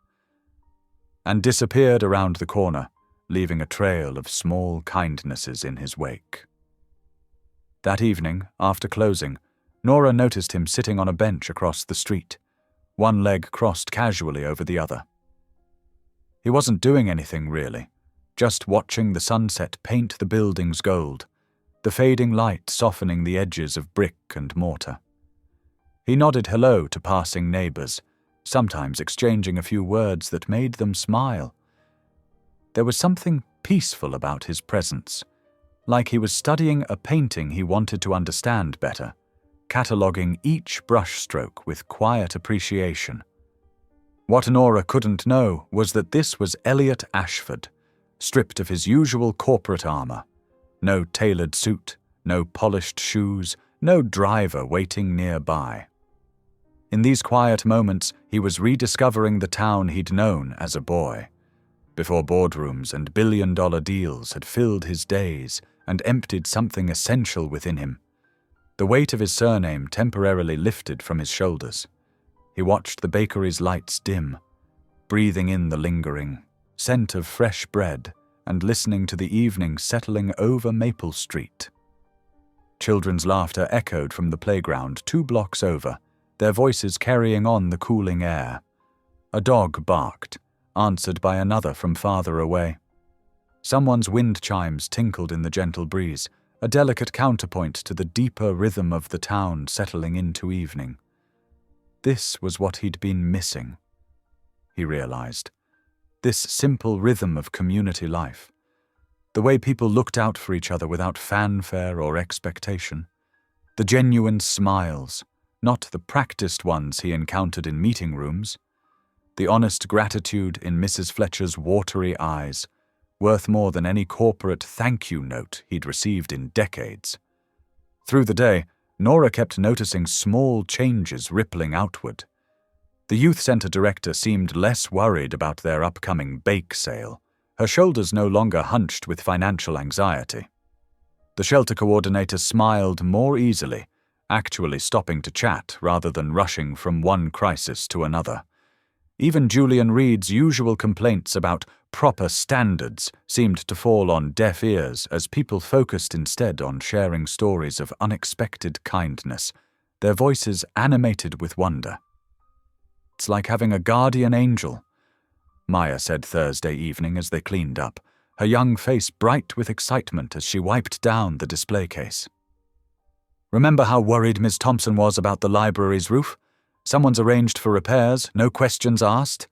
and disappeared around the corner, leaving a trail of small kindnesses in his wake. That evening, after closing, Nora noticed him sitting on a bench across the street, one leg crossed casually over the other. He wasn't doing anything really, just watching the sunset paint the buildings gold, the fading light softening the edges of brick and mortar. He nodded hello to passing neighbors, sometimes exchanging a few words that made them smile. There was something peaceful about his presence, like he was studying a painting he wanted to understand better, cataloguing each brushstroke with quiet appreciation. What Nora couldn't know was that this was Elliot Ashford, stripped of his usual corporate armor. No tailored suit, no polished shoes, no driver waiting nearby. In these quiet moments, he was rediscovering the town he'd known as a boy, before boardrooms and billion-dollar deals had filled his days and emptied something essential within him. The weight of his surname temporarily lifted from his shoulders. He watched the bakery's lights dim, breathing in the lingering scent of fresh bread and listening to the evening settling over Maple Street. Children's laughter echoed from the playground 2 blocks over, their voices carrying on the cooling air. A dog barked, answered by another from farther away. Someone's wind chimes tinkled in the gentle breeze, a delicate counterpoint to the deeper rhythm of the town settling into evening. This was what he'd been missing, he realized. This simple rhythm of community life. The way people looked out for each other without fanfare or expectation. The genuine smiles, not the practiced ones he encountered in meeting rooms. The honest gratitude in Mrs. Fletcher's watery eyes, worth more than any corporate thank you note he'd received in decades. Through the day, Nora kept noticing small changes rippling outward. The youth center director seemed less worried about their upcoming bake sale, her shoulders no longer hunched with financial anxiety. The shelter coordinator smiled more easily, actually stopping to chat rather than rushing from one crisis to another. Even Julian Reed's usual complaints about proper standards seemed to fall on deaf ears as people focused instead on sharing stories of unexpected kindness, their voices animated with wonder. "It's like having a guardian angel," Maya said Thursday evening as they cleaned up, her young face bright with excitement as she wiped down the display case. "Remember how worried Miss Thompson was about the library's roof? Someone's arranged for repairs, no questions asked.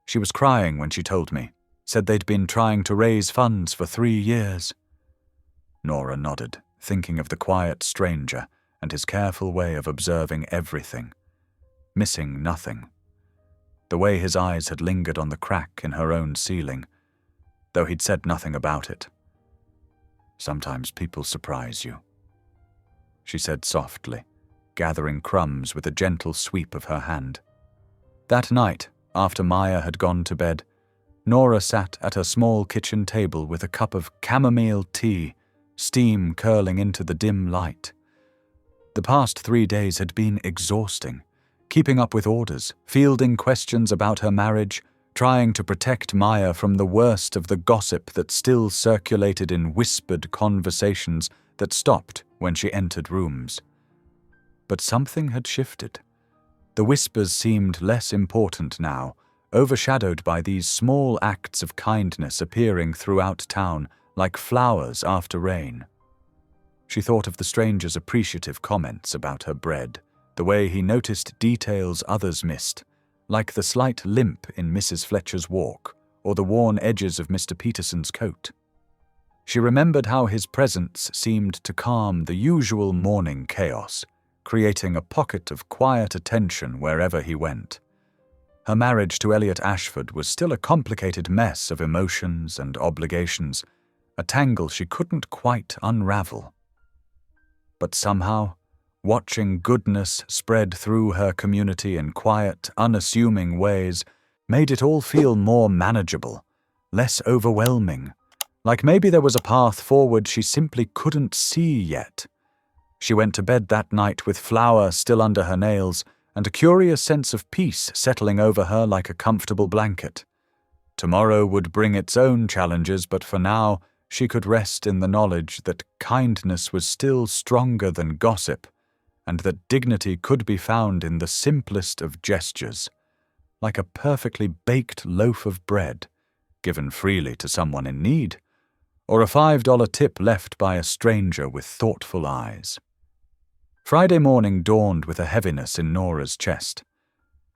She was crying when she told me, said they'd been trying to raise funds for 3 years. Nora nodded, thinking of the quiet stranger and his careful way of observing everything, missing nothing. The way his eyes had lingered on the crack in her own ceiling, though he'd said nothing about it. "Sometimes people surprise you," she said softly, gathering crumbs with a gentle sweep of her hand. That night, after Maya had gone to bed, Nora sat at her small kitchen table with a cup of chamomile tea, steam curling into the dim light. The past 3 days had been exhausting, keeping up with orders, fielding questions about her marriage, trying to protect Maya from the worst of the gossip that still circulated in whispered conversations that stopped when she entered rooms. But something had shifted. The whispers seemed less important now, overshadowed by these small acts of kindness appearing throughout town like flowers after rain. She thought of the stranger's appreciative comments about her bread, the way he noticed details others missed, like the slight limp in Mrs. Fletcher's walk or the worn edges of Mr. Peterson's coat. She remembered how his presence seemed to calm the usual morning chaos, creating a pocket of quiet attention wherever he went. Her marriage to Elliot Ashford was still a complicated mess of emotions and obligations, a tangle she couldn't quite unravel. But somehow, watching goodness spread through her community in quiet, unassuming ways made it all feel more manageable, less overwhelming, like maybe there was a path forward she simply couldn't see yet. She went to bed that night with flour still under her nails and a curious sense of peace settling over her like a comfortable blanket. Tomorrow would bring its own challenges, but for now, she could rest in the knowledge that kindness was still stronger than gossip, and that dignity could be found in the simplest of gestures, like a perfectly baked loaf of bread, given freely to someone in need, or a $5 tip left by a stranger with thoughtful eyes. Friday morning dawned with a heaviness in Nora's chest.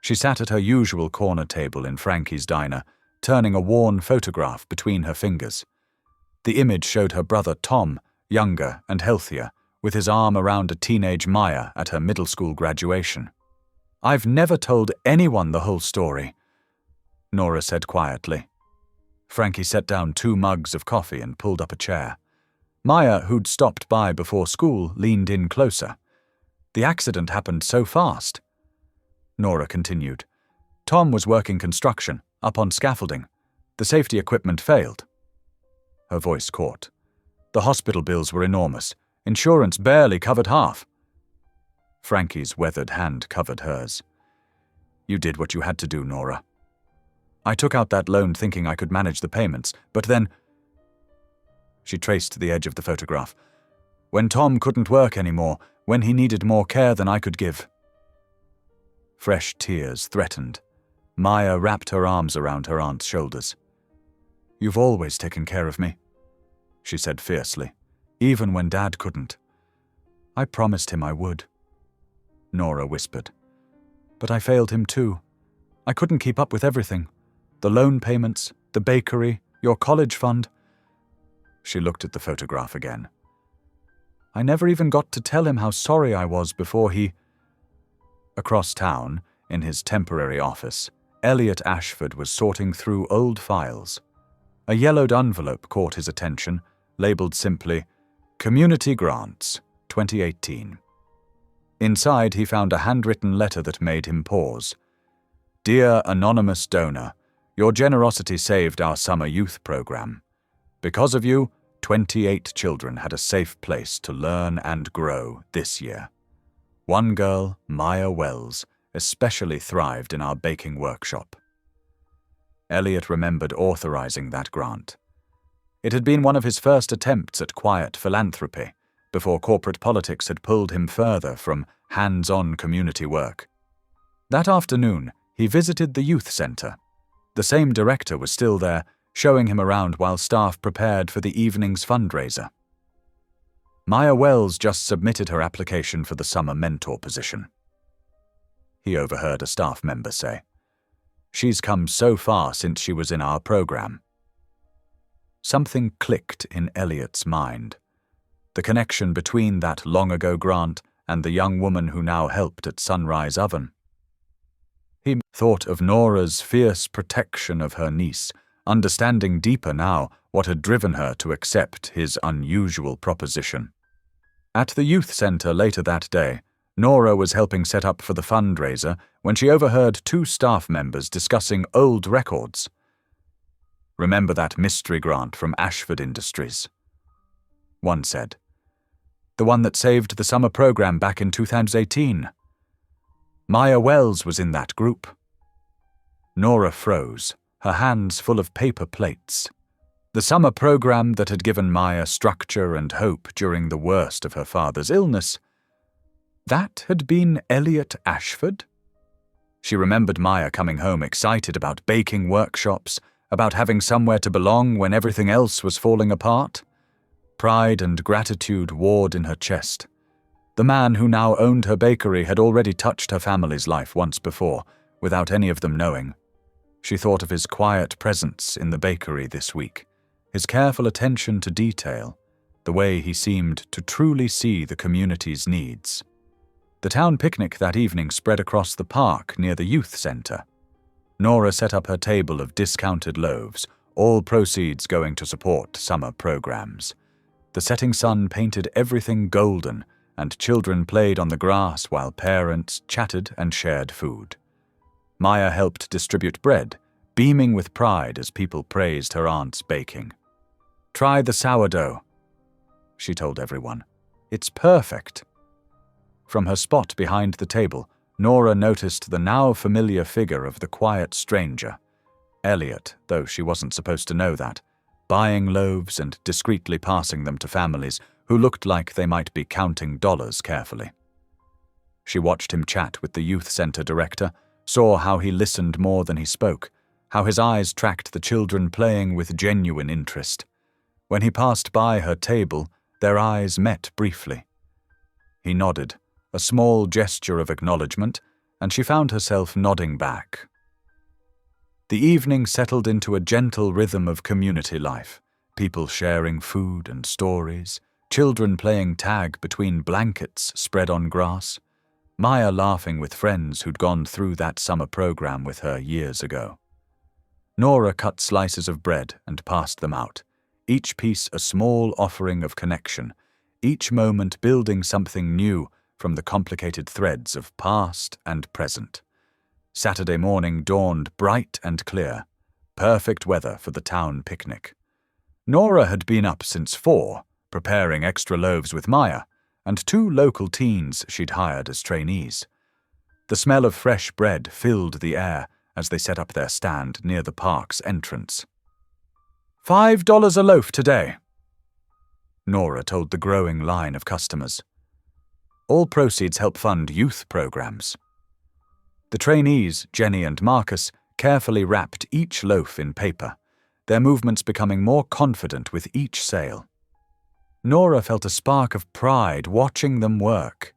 She sat at her usual corner table in Frankie's diner, turning a worn photograph between her fingers. The image showed her brother Tom, younger and healthier, with his arm around a teenage Maya at her middle school graduation. "I've never told anyone the whole story," Nora said quietly. Frankie set down 2 mugs of coffee and pulled up a chair. Maya, who'd stopped by before school, leaned in closer. "The accident happened so fast." Nora continued. "Tom was working construction, up on scaffolding. The safety equipment failed." Her voice caught. "The hospital bills were enormous. Insurance barely covered half." Frankie's weathered hand covered hers. "You did what you had to do, Nora. I took out that loan thinking I could manage the payments, but then—" She traced the edge of the photograph. "When Tom couldn't work anymore, when he needed more care than I could give." Fresh tears threatened. Maya wrapped her arms around her aunt's shoulders. "You've always taken care of me," she said fiercely, "even when Dad couldn't. I promised him I would." Nora whispered. "But I failed him too. I couldn't keep up with everything. The loan payments, the bakery, your college fund." She looked at the photograph again. "I never even got to tell him how sorry I was before he—" Across town, in his temporary office, Elliot Ashford was sorting through old files. A yellowed envelope caught his attention, labeled simply, "Community Grants, 2018. Inside, he found a handwritten letter that made him pause. "Dear anonymous donor, your generosity saved our summer youth program. Because of you, 28 children had a safe place to learn and grow this year. One girl, Maya Wells, especially thrived in our baking workshop." Elliot remembered authorizing that grant. It had been one of his first attempts at quiet philanthropy, before corporate politics had pulled him further from hands-on community work. That afternoon, he visited the youth center. The same director was still there, showing him around while staff prepared for the evening's fundraiser. Maya Wells just submitted her application for the summer mentor position. He overheard a staff member say, "She's come so far since she was in our program." Something clicked in Elliot's mind. The connection between that long-ago grant and the young woman who now helped at Sunrise Oven. He thought of Nora's fierce protection of her niece, understanding deeper now what had driven her to accept his unusual proposition. At the youth center later that day, Nora was helping set up for the fundraiser when she overheard 2 staff members discussing old records. "Remember that mystery grant from Ashford Industries?" One said. "The one that saved the summer program back in 2018. Maya Wells was in that group." Nora froze, her hands full of paper plates. The summer program that had given Maya structure and hope during the worst of her father's illness. That had been Elliot Ashford? She remembered Maya coming home excited about baking workshops, about having somewhere to belong when everything else was falling apart. Pride and gratitude warred in her chest. The man who now owned her bakery had already touched her family's life once before, without any of them knowing. She thought of his quiet presence in the bakery this week, his careful attention to detail, the way he seemed to truly see the community's needs. The town picnic that evening spread across the park near the youth center. Nora set up her table of discounted loaves, all proceeds going to support summer programs. The setting sun painted everything golden, and children played on the grass while parents chatted and shared food. Maya helped distribute bread, beaming with pride as people praised her aunt's baking. "Try the sourdough," she told everyone. "It's perfect." From her spot behind the table, Nora noticed the now familiar figure of the quiet stranger, Elliot, though she wasn't supposed to know that, buying loaves and discreetly passing them to families who looked like they might be counting dollars carefully. She watched him chat with the youth center director, saw how he listened more than he spoke, how his eyes tracked the children playing with genuine interest. When he passed by her table, their eyes met briefly. He nodded, a small gesture of acknowledgement, and she found herself nodding back. The evening settled into a gentle rhythm of community life, people sharing food and stories, children playing tag between blankets spread on grass, Maya laughing with friends who'd gone through that summer program with her years ago. Nora cut slices of bread and passed them out, each piece a small offering of connection, each moment building something new from the complicated threads of past and present. Saturday morning dawned bright and clear, perfect weather for the town picnic. Nora had been up since 4, preparing extra loaves with Maya, and 2 local teens she'd hired as trainees. The smell of fresh bread filled the air as they set up their stand near the park's entrance. $5 a loaf today, Nora told the growing line of customers. All proceeds help fund youth programs. The trainees, Jenny and Marcus, carefully wrapped each loaf in paper, their movements becoming more confident with each sale. Nora felt a spark of pride watching them work.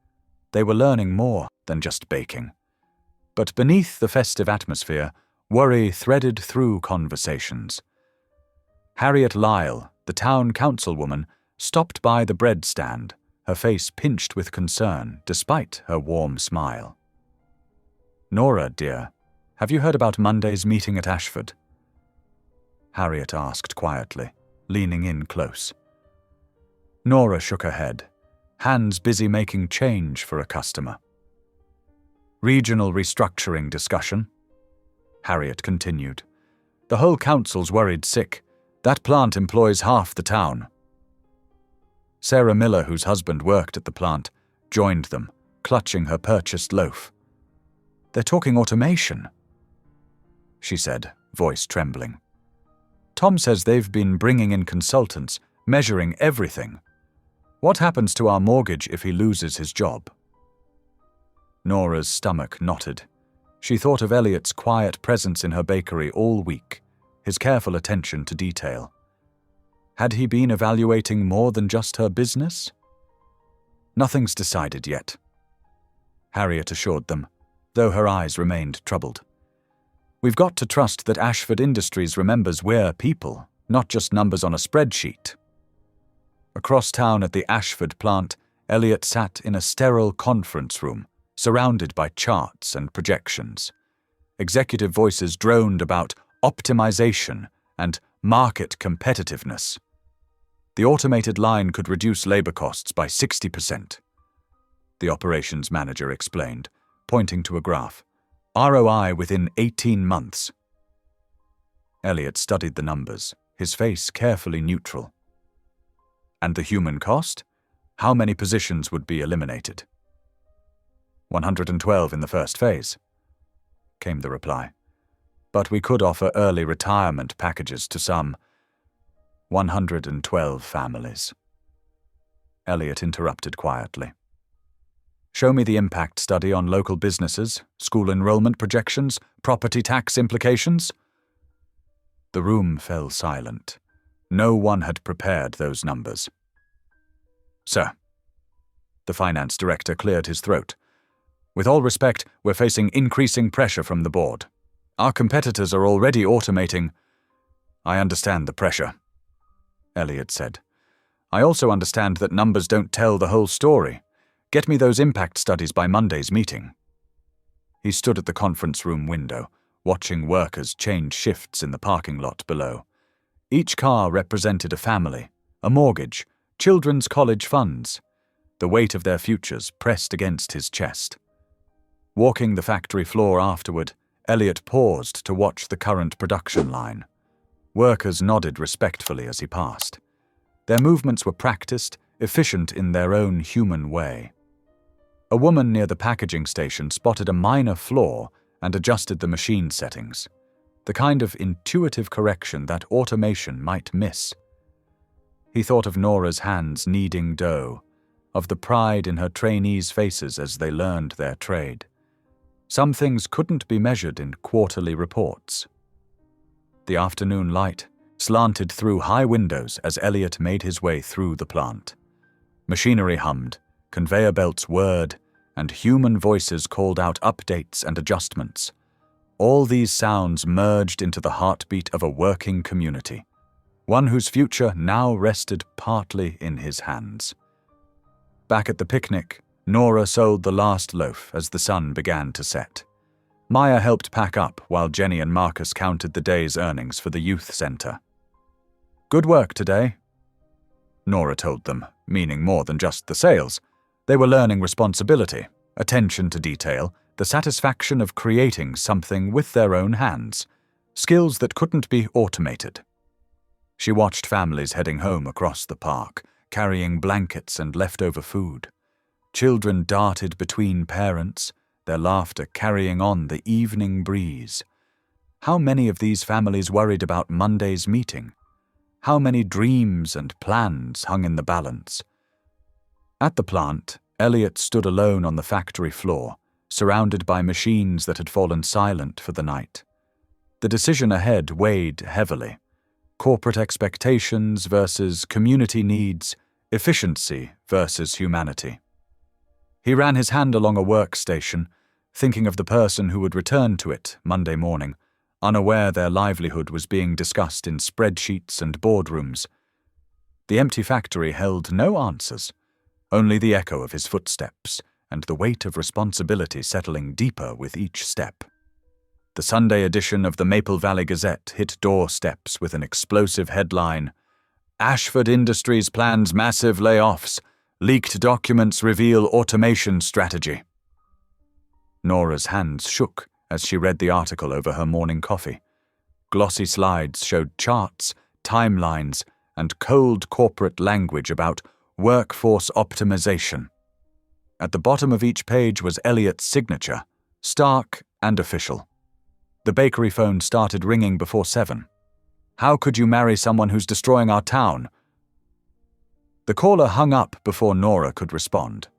They were learning more than just baking. But beneath the festive atmosphere, worry threaded through conversations. Harriet Lyle, the town councilwoman, stopped by the bread stand, her face pinched with concern despite her warm smile. "Nora, dear, have you heard about Monday's meeting at Ashford?" Harriet asked quietly, leaning in close. Nora shook her head, hands busy making change for a customer. "Regional restructuring discussion?" Harriet continued. "The whole council's worried sick. That plant employs half the town." Sarah Miller, whose husband worked at the plant, joined them, clutching her purchased loaf. "They're talking automation," she said, voice trembling. "Tom says they've been bringing in consultants, measuring everything. What happens to our mortgage if he loses his job?" Nora's stomach knotted. She thought of Elliot's quiet presence in her bakery all week, his careful attention to detail. Had he been evaluating more than just her business? "Nothing's decided yet," Harriet assured them, though her eyes remained troubled. "We've got to trust that Ashford Industries remembers we're people, not just numbers on a spreadsheet." Across town at the Ashford plant, Elliot sat in a sterile conference room, surrounded by charts and projections. Executive voices droned about optimization and market competitiveness. The automated line could reduce labor costs by 60%. The operations manager explained, pointing to a graph. ROI within 18 months. Elliot studied the numbers, his face carefully neutral. "And the human cost? How many positions would be eliminated?" 112 in the first phase, came the reply. "But we could offer early retirement packages to some 112 families." Elliot interrupted quietly. "Show me the impact study on local businesses, school enrollment projections, property tax implications." The room fell silent. No one had prepared those numbers. "Sir," the finance director cleared his throat. "With all respect, we're facing increasing pressure from the board. Our competitors are already automating." "I understand the pressure," Elliot said. "I also understand that numbers don't tell the whole story. Get me those impact studies by Monday's meeting." He stood at the conference room window, watching workers change shifts in the parking lot below. Each car represented a family, a mortgage, children's college funds. The weight of their futures pressed against his chest. Walking the factory floor afterward, Elliot paused to watch the current production line. Workers nodded respectfully as he passed. Their movements were practiced, efficient in their own human way. A woman near the packaging station spotted a minor flaw and adjusted the machine settings, the kind of intuitive correction that automation might miss. He thought of Nora's hands kneading dough, of the pride in her trainees' faces as they learned their trade. Some things couldn't be measured in quarterly reports. The afternoon light slanted through high windows as Elliot made his way through the plant. Machinery hummed, conveyor belts whirred, and human voices called out updates and adjustments. All these sounds merged into the heartbeat of a working community, one whose future now rested partly in his hands. Back at the picnic, Nora sold the last loaf as the sun began to set. Maya helped pack up while Jenny and Marcus counted the day's earnings for the youth center. "Good work today," Nora told them, meaning more than just the sales. They were learning responsibility, attention to detail, the satisfaction of creating something with their own hands, skills that couldn't be automated. She watched families heading home across the park, carrying blankets and leftover food. Children darted between parents, their laughter carrying on the evening breeze. How many of these families worried about Monday's meeting? How many dreams and plans hung in the balance? At the plant, Elliot stood alone on the factory floor, surrounded by machines that had fallen silent for the night. The decision ahead weighed heavily. Corporate expectations versus community needs, efficiency versus humanity. He ran his hand along a workstation, thinking of the person who would return to it Monday morning, unaware their livelihood was being discussed in spreadsheets and boardrooms. The empty factory held no answers, only the echo of his footsteps and the weight of responsibility settling deeper with each step. The Sunday edition of the Maple Valley Gazette hit doorsteps with an explosive headline: "Ashford Industries plans massive layoffs. Leaked documents reveal automation strategy." Nora's hands shook as she read the article over her morning coffee. Glossy slides showed charts, timelines, and cold corporate language about workforce optimization. At the bottom of each page was Elliot's signature, stark and official. The bakery phone started ringing before 7. "How could you marry someone who's destroying our town?" The caller hung up before Nora could respond.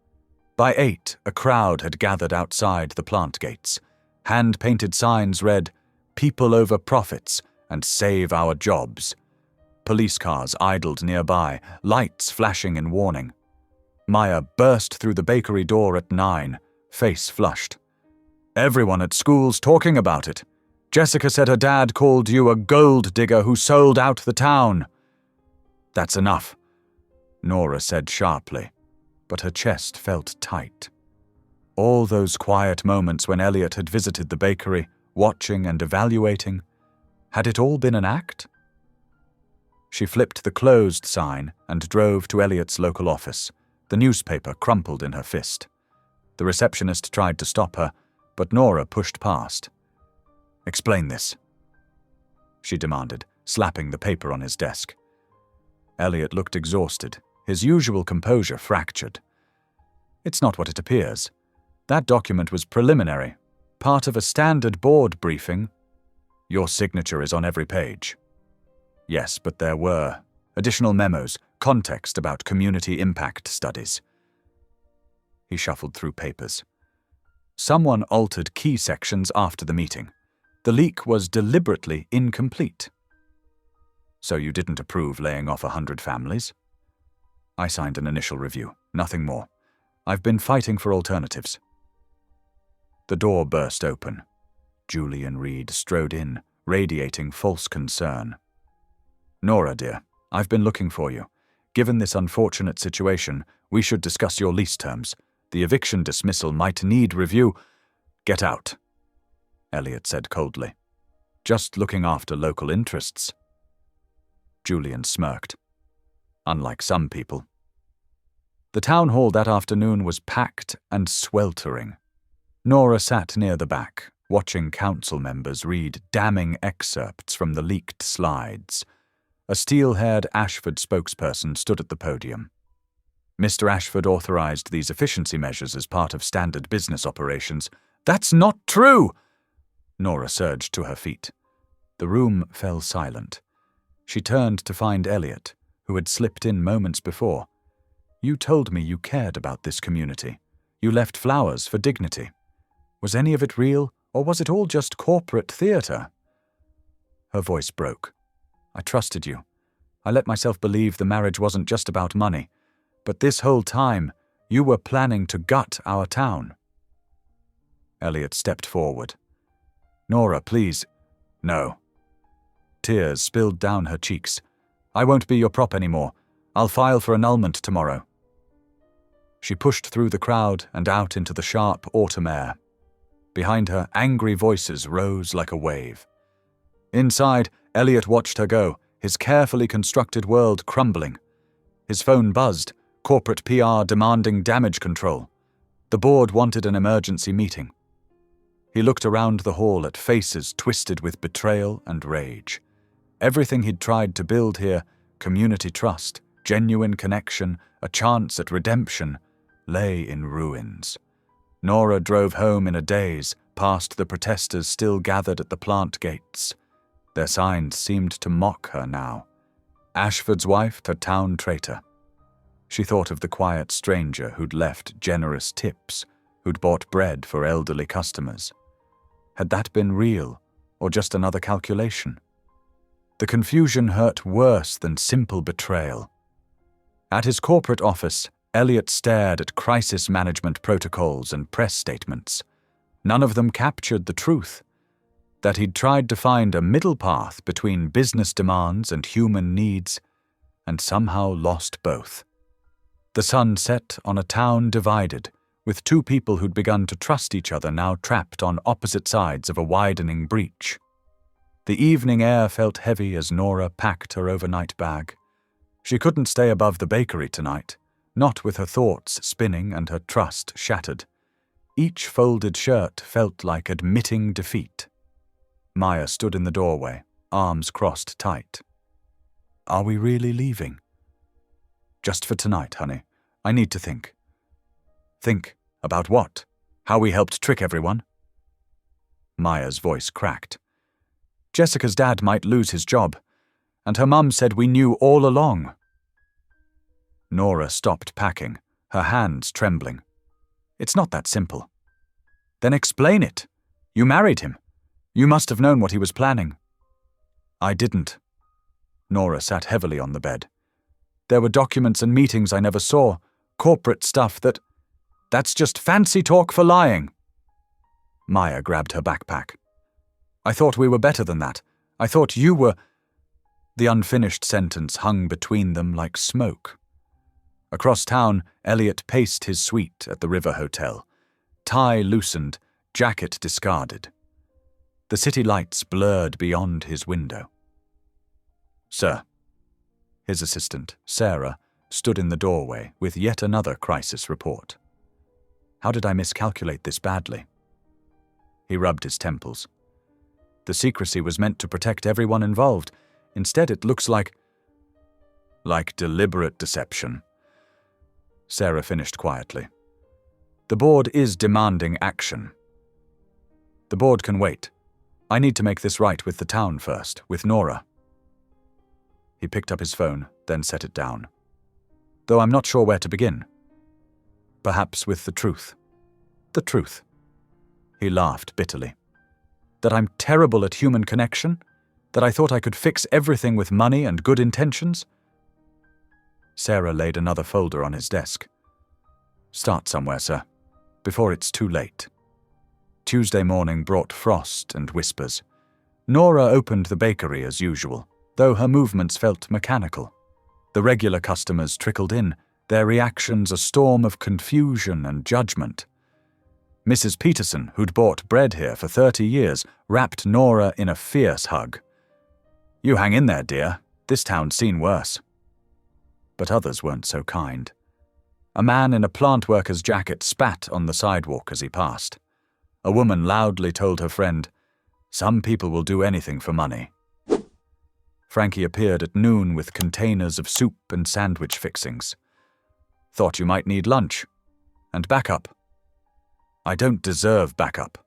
By 8, a crowd had gathered outside the plant gates. Hand-painted signs read, "People over profits" and "Save our jobs." Police cars idled nearby, lights flashing in warning. Maya burst through the bakery door at 9, face flushed. "Everyone at school's talking about it. Jessica said her dad called you a gold digger who sold out the town." "That's enough," Nora said sharply, but her chest felt tight. All those quiet moments when Elliot had visited the bakery, watching and evaluating, had it all been an act? She flipped the closed sign and drove to Elliot's local office, the newspaper crumpled in her fist. The receptionist tried to stop her, but Nora pushed past. "Explain this," she demanded, slapping the paper on his desk. Elliot looked exhausted, his usual composure fractured. "It's not what it appears. That document was preliminary, part of a standard board briefing. Your signature is on every page." "Yes, but there were additional memos, context about community impact studies." He shuffled through papers. Someone altered key sections after the meeting. The leak was deliberately incomplete. "So you didn't approve laying off 100 families?" "I signed an initial review, nothing more. I've been fighting for alternatives." The door burst open. Julian Reed strode in, radiating false concern. "Nora, dear, I've been looking for you. Given this unfortunate situation, we should discuss your lease terms. The eviction dismissal might need review." "Get out." Elliot said coldly. Just looking after local interests. Julian smirked. Unlike some people. The town hall that afternoon was packed and sweltering. Nora sat near the back, watching council members read damning excerpts from the leaked slides. A steel-haired Ashford spokesperson stood at the podium. Mr. Ashford authorized these efficiency measures as part of standard business operations. That's not true! Nora surged to her feet. The room fell silent. She turned to find Elliot, who had slipped in moments before. You told me you cared about this community. You left flowers for dignity. Was any of it real, or was it all just corporate theater? Her voice broke. I trusted you. I let myself believe the marriage wasn't just about money. But this whole time, you were planning to gut our town. Elliot stepped forward. Nora, please. No. Tears spilled down her cheeks. I won't be your prop anymore. I'll file for annulment tomorrow. She pushed through the crowd and out into the sharp autumn air. Behind her, angry voices rose like a wave. Inside, Elliot watched her go, his carefully constructed world crumbling. His phone buzzed, corporate PR demanding damage control. The board wanted an emergency meeting. He looked around the hall at faces twisted with betrayal and rage. Everything he'd tried to build here, community trust, genuine connection, a chance at redemption, lay in ruins. Nora drove home in a daze, past the protesters still gathered at the plant gates. Their signs seemed to mock her now. Ashford's wife to town traitor. She thought of the quiet stranger who'd left generous tips, who'd bought bread for elderly customers. Had that been real, or just another calculation? The confusion hurt worse than simple betrayal. At his corporate office, Elliot stared at crisis management protocols and press statements. None of them captured the truth, that he'd tried to find a middle path between business demands and human needs, and somehow lost both. The sun set on a town divided, with two people who'd begun to trust each other now trapped on opposite sides of a widening breach. The evening air felt heavy as Nora packed her overnight bag. She couldn't stay above the bakery tonight, not with her thoughts spinning and her trust shattered. Each folded shirt felt like admitting defeat. Maya stood in the doorway, arms crossed tight. Are we really leaving? Just for tonight, honey. I need to think. Think about what? How we helped trick everyone? Maya's voice cracked. Jessica's dad might lose his job, and her mum said we knew all along. Nora stopped packing, her hands trembling. It's not that simple. Then explain it. You married him. You must have known what he was planning. I didn't. Nora sat heavily on the bed. There were documents and meetings I never saw, corporate stuff that's just fancy talk for lying. Maya grabbed her backpack. I thought we were better than that. I thought you were... The unfinished sentence hung between them like smoke. Across town, Elliot paced his suite at the River Hotel. Tie loosened, jacket discarded. The city lights blurred beyond his window. Sir. His assistant, Sarah, stood in the doorway with yet another crisis report. How did I miscalculate this badly? He rubbed his temples. The secrecy was meant to protect everyone involved. Instead, it looks like deliberate deception. Sarah finished quietly. The board is demanding action. The board can wait. I need to make this right with the town first, with Nora. He picked up his phone, then set it down. Though I'm not sure where to begin. Perhaps with the truth. The truth. He laughed bitterly. That I'm terrible at human connection? That I thought I could fix everything with money and good intentions? Sarah laid another folder on his desk. Start somewhere, sir, before it's too late. Tuesday morning brought frost and whispers. Nora opened the bakery as usual, though her movements felt mechanical. The regular customers trickled in, their reactions a storm of confusion and judgment. Mrs. Peterson, who'd bought bread here for 30 years, wrapped Nora in a fierce hug. "You hang in there, dear. This town's seen worse." But others weren't so kind. A man in a plant worker's jacket spat on the sidewalk as he passed. A woman loudly told her friend, "Some people will do anything for money." Frankie appeared at noon with containers of soup and sandwich fixings. "Thought you might need lunch. And backup." "I don't deserve backup."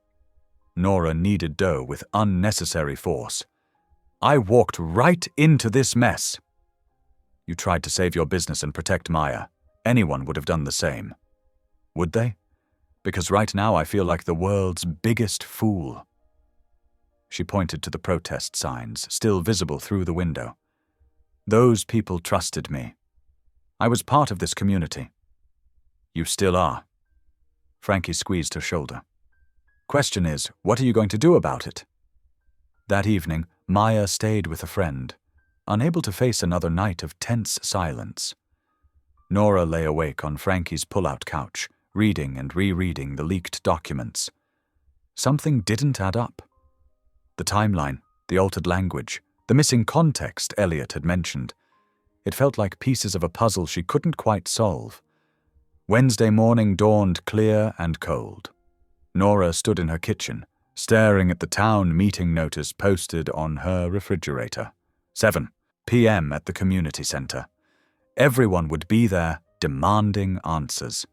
Nora kneaded dough with unnecessary force. "I walked right into this mess." "You tried to save your business and protect Maya. Anyone would have done the same." "Would they? Because right now I feel like the world's biggest fool." She pointed to the protest signs, still visible through the window. "Those people trusted me. I was part of this community." "You still are." Frankie squeezed her shoulder. "Question is, what are you going to do about it?" That evening, Maya stayed with a friend, unable to face another night of tense silence. Nora lay awake on Frankie's pull-out couch, reading and rereading the leaked documents. Something didn't add up. The timeline, the altered language, the missing context Elliot had mentioned. It felt like pieces of a puzzle she couldn't quite solve. Wednesday morning dawned clear and cold. Nora stood in her kitchen, staring at the town meeting notice posted on her refrigerator. 7 p.m. at the community center. Everyone would be there, demanding answers.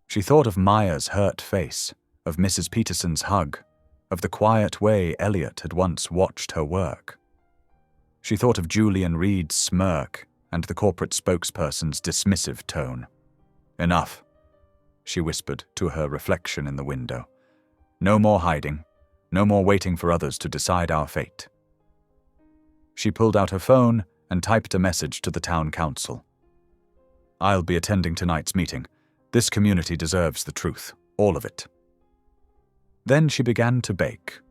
She thought of Maya's hurt face, of Mrs. Peterson's hug, of the quiet way Elliot had once watched her work. She thought of Julian Reed's smirk and the corporate spokesperson's dismissive tone. "Enough," she whispered to her reflection in the window. "No more hiding, no more waiting for others to decide our fate." She pulled out her phone and typed a message to the town council. "I'll be attending tonight's meeting. This community deserves the truth, all of it." Then she began to bake,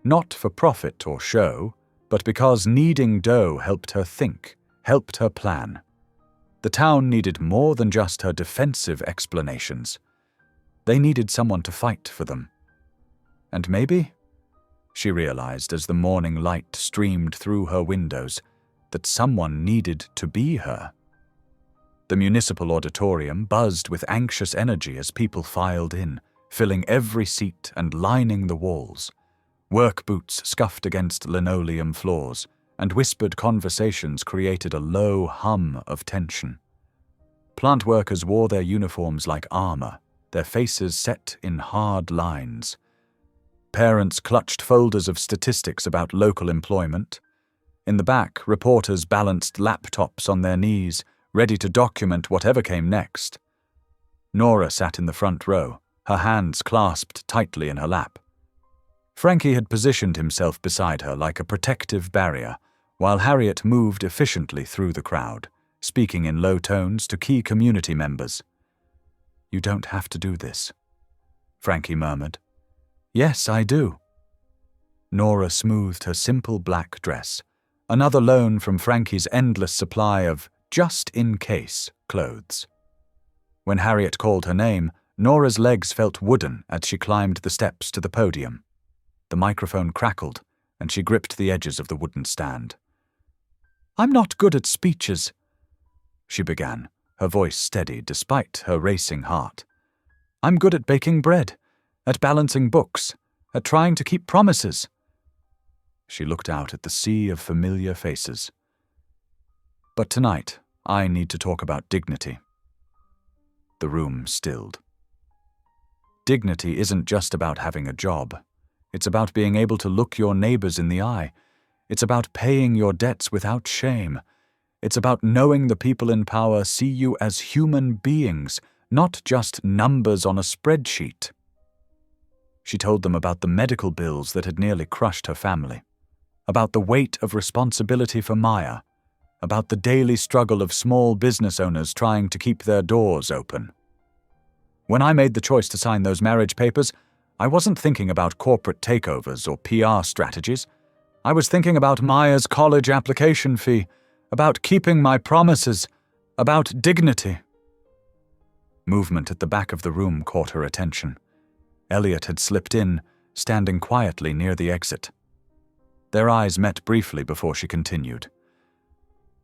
not for profit or show, but because kneading dough helped her think, helped her plan. The town needed more than just her defensive explanations. They needed someone to fight for them. And maybe, she realized as the morning light streamed through her windows, that someone needed to be her. The municipal auditorium buzzed with anxious energy as people filed in, filling every seat and lining the walls. Work boots scuffed against linoleum floors, and whispered conversations created a low hum of tension. Plant workers wore their uniforms like armor, their faces set in hard lines. Parents clutched folders of statistics about local employment. In the back, reporters balanced laptops on their knees, ready to document whatever came next. Nora sat in the front row, her hands clasped tightly in her lap. Frankie had positioned himself beside her like a protective barrier, while Harriet moved efficiently through the crowd, speaking in low tones to key community members. "You don't have to do this," Frankie murmured. "Yes, I do." Nora smoothed her simple black dress, another loan from Frankie's endless supply of just-in-case clothes. When Harriet called her name, Nora's legs felt wooden as she climbed the steps to the podium. The microphone crackled, and she gripped the edges of the wooden stand. "I'm not good at speeches," she began, her voice steady despite her racing heart. "I'm good at baking bread, at balancing books, at trying to keep promises." She looked out at the sea of familiar faces. "But tonight, I need to talk about dignity." The room stilled. Dignity isn't just about having a job. It's about being able to look your neighbors in the eye. It's about paying your debts without shame. It's about knowing the people in power see you as human beings, not just numbers on a spreadsheet. She told them about the medical bills that had nearly crushed her family, about the weight of responsibility for Maya, about the daily struggle of small business owners trying to keep their doors open. When I made the choice to sign those marriage papers, I wasn't thinking about corporate takeovers or PR strategies. I was thinking about Maya's college application fee, about keeping my promises, about dignity. Movement at the back of the room caught her attention. Elliot had slipped in, standing quietly near the exit. Their eyes met briefly before she continued.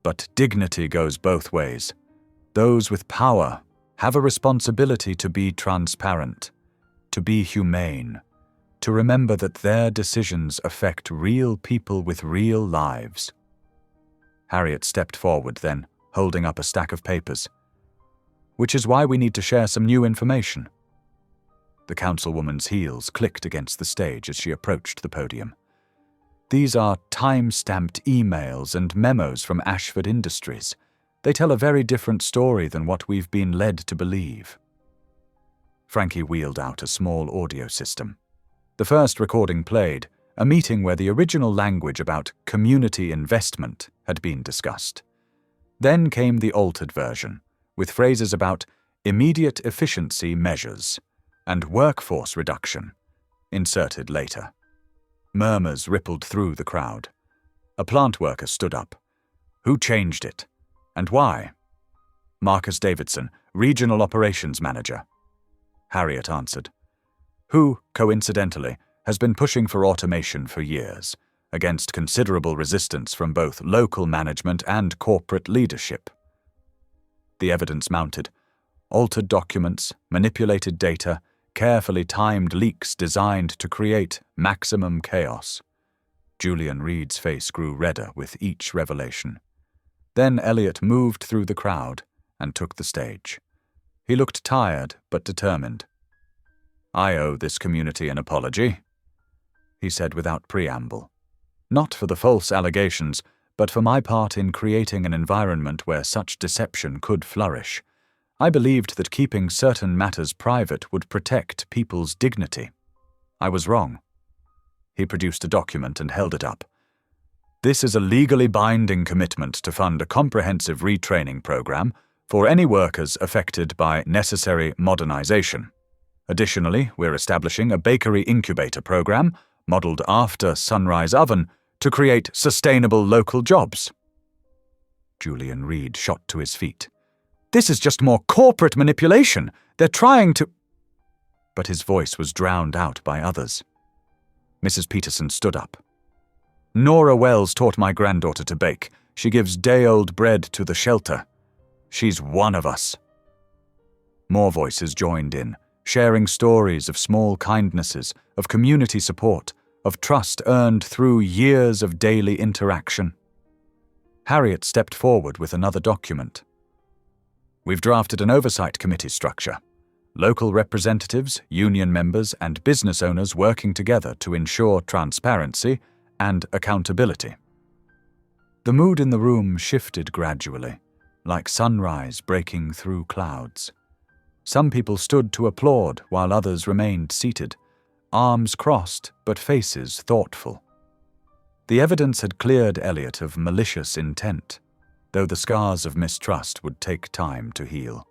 But dignity goes both ways. Those with power have a responsibility to be transparent, to be humane, to remember that their decisions affect real people with real lives. Harriet stepped forward then, holding up a stack of papers. Which is why we need to share some new information. The councilwoman's heels clicked against the stage as she approached the podium. These are time-stamped emails and memos from Ashford Industries. They tell a very different story than what we've been led to believe. Frankie wheeled out a small audio system. The first recording played, a meeting where the original language about community investment had been discussed. Then came the altered version, with phrases about immediate efficiency measures and workforce reduction, inserted later. Murmurs rippled through the crowd. A plant worker stood up. Who changed it? And why? Marcus Davidson, Regional Operations Manager. Harriet answered. Who, coincidentally, has been pushing for automation for years, against considerable resistance from both local management and corporate leadership. The evidence mounted. Altered documents, manipulated data, carefully timed leaks designed to create maximum chaos. Julian Reed's face grew redder with each revelation. Then Elliot moved through the crowd and took the stage. He looked tired but determined. I owe this community an apology, he said without preamble. Not for the false allegations, but for my part in creating an environment where such deception could flourish. I believed that keeping certain matters private would protect people's dignity. I was wrong. He produced a document and held it up. This is a legally binding commitment to fund a comprehensive retraining program for any workers affected by necessary modernization. Additionally, we're establishing a bakery incubator program, modeled after Sunrise Oven, to create sustainable local jobs. Julian Reed shot to his feet. This is just more corporate manipulation. They're trying to... But his voice was drowned out by others. Mrs. Peterson stood up. Nora Wells taught my granddaughter to bake. She gives day-old bread to the shelter. She's one of us. More voices joined in, sharing stories of small kindnesses, of community support, of trust earned through years of daily interaction. Harriet stepped forward with another document. We've drafted an oversight committee structure. Local representatives, union members, and business owners working together to ensure transparency and accountability. The mood in the room shifted gradually, like sunrise breaking through clouds. Some people stood to applaud while others remained seated, arms crossed but faces thoughtful. The evidence had cleared Elliot of malicious intent, though the scars of mistrust would take time to heal.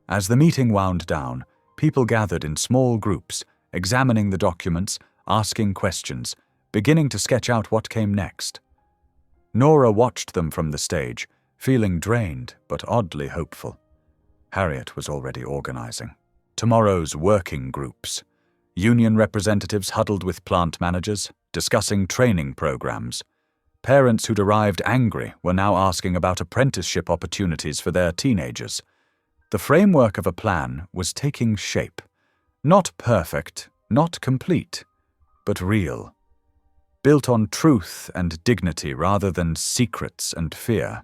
As the meeting wound down, people gathered in small groups, examining the documents, asking questions, beginning to sketch out what came next. Nora watched them from the stage, feeling drained but oddly hopeful. Harriet was already organizing. Tomorrow's working groups. Union representatives huddled with plant managers, discussing training programs. Parents who'd arrived angry were now asking about apprenticeship opportunities for their teenagers. The framework of a plan was taking shape. Not perfect, not complete, but real. Built on truth and dignity rather than secrets and fear.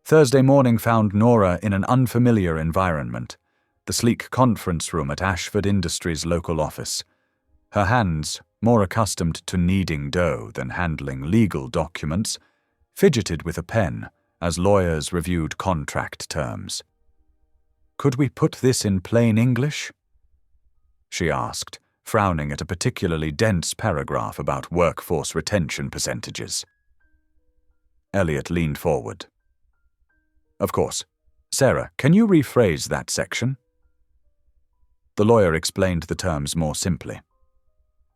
Thursday morning found Nora in an unfamiliar environment, the sleek conference room at Ashford Industries' local office. Her hands, more accustomed to kneading dough than handling legal documents, fidgeted with a pen as lawyers reviewed contract terms. Could we put this in plain English? She asked, frowning at a particularly dense paragraph about workforce retention percentages. Elliot leaned forward. Of course. Sarah, can you rephrase that section? The lawyer explained the terms more simply.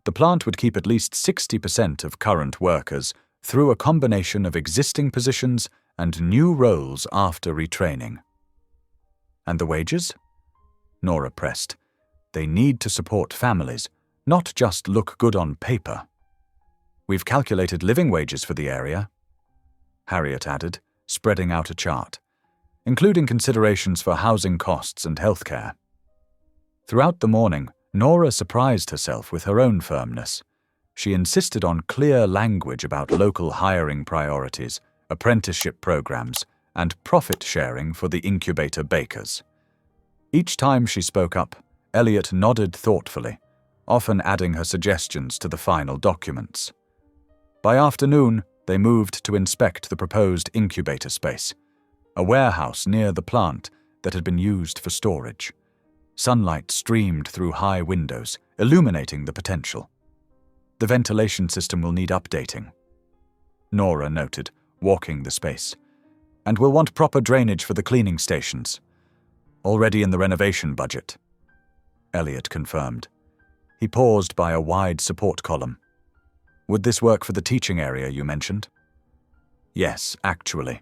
The plant would keep at least 60% of current workers through a combination of existing positions and new roles after retraining. And the wages? Nora pressed. They need to support families, not just look good on paper. We've calculated living wages for the area, Harriet added, spreading out a chart, including considerations for housing costs and healthcare. Throughout the morning, Nora surprised herself with her own firmness. She insisted on clear language about local hiring priorities, apprenticeship programs, and profit sharing for the incubator bakers. Each time she spoke up, Elliot nodded thoughtfully, often adding her suggestions to the final documents. By afternoon, they moved to inspect the proposed incubator space, a warehouse near the plant that had been used for storage. Sunlight streamed through high windows, illuminating the potential. The ventilation system will need updating, Nora noted, walking the space, and we'll want proper drainage for the cleaning stations. Already in the renovation budget, Elliot confirmed. He paused by a wide support column. Would this work for the teaching area you mentioned? Yes, actually.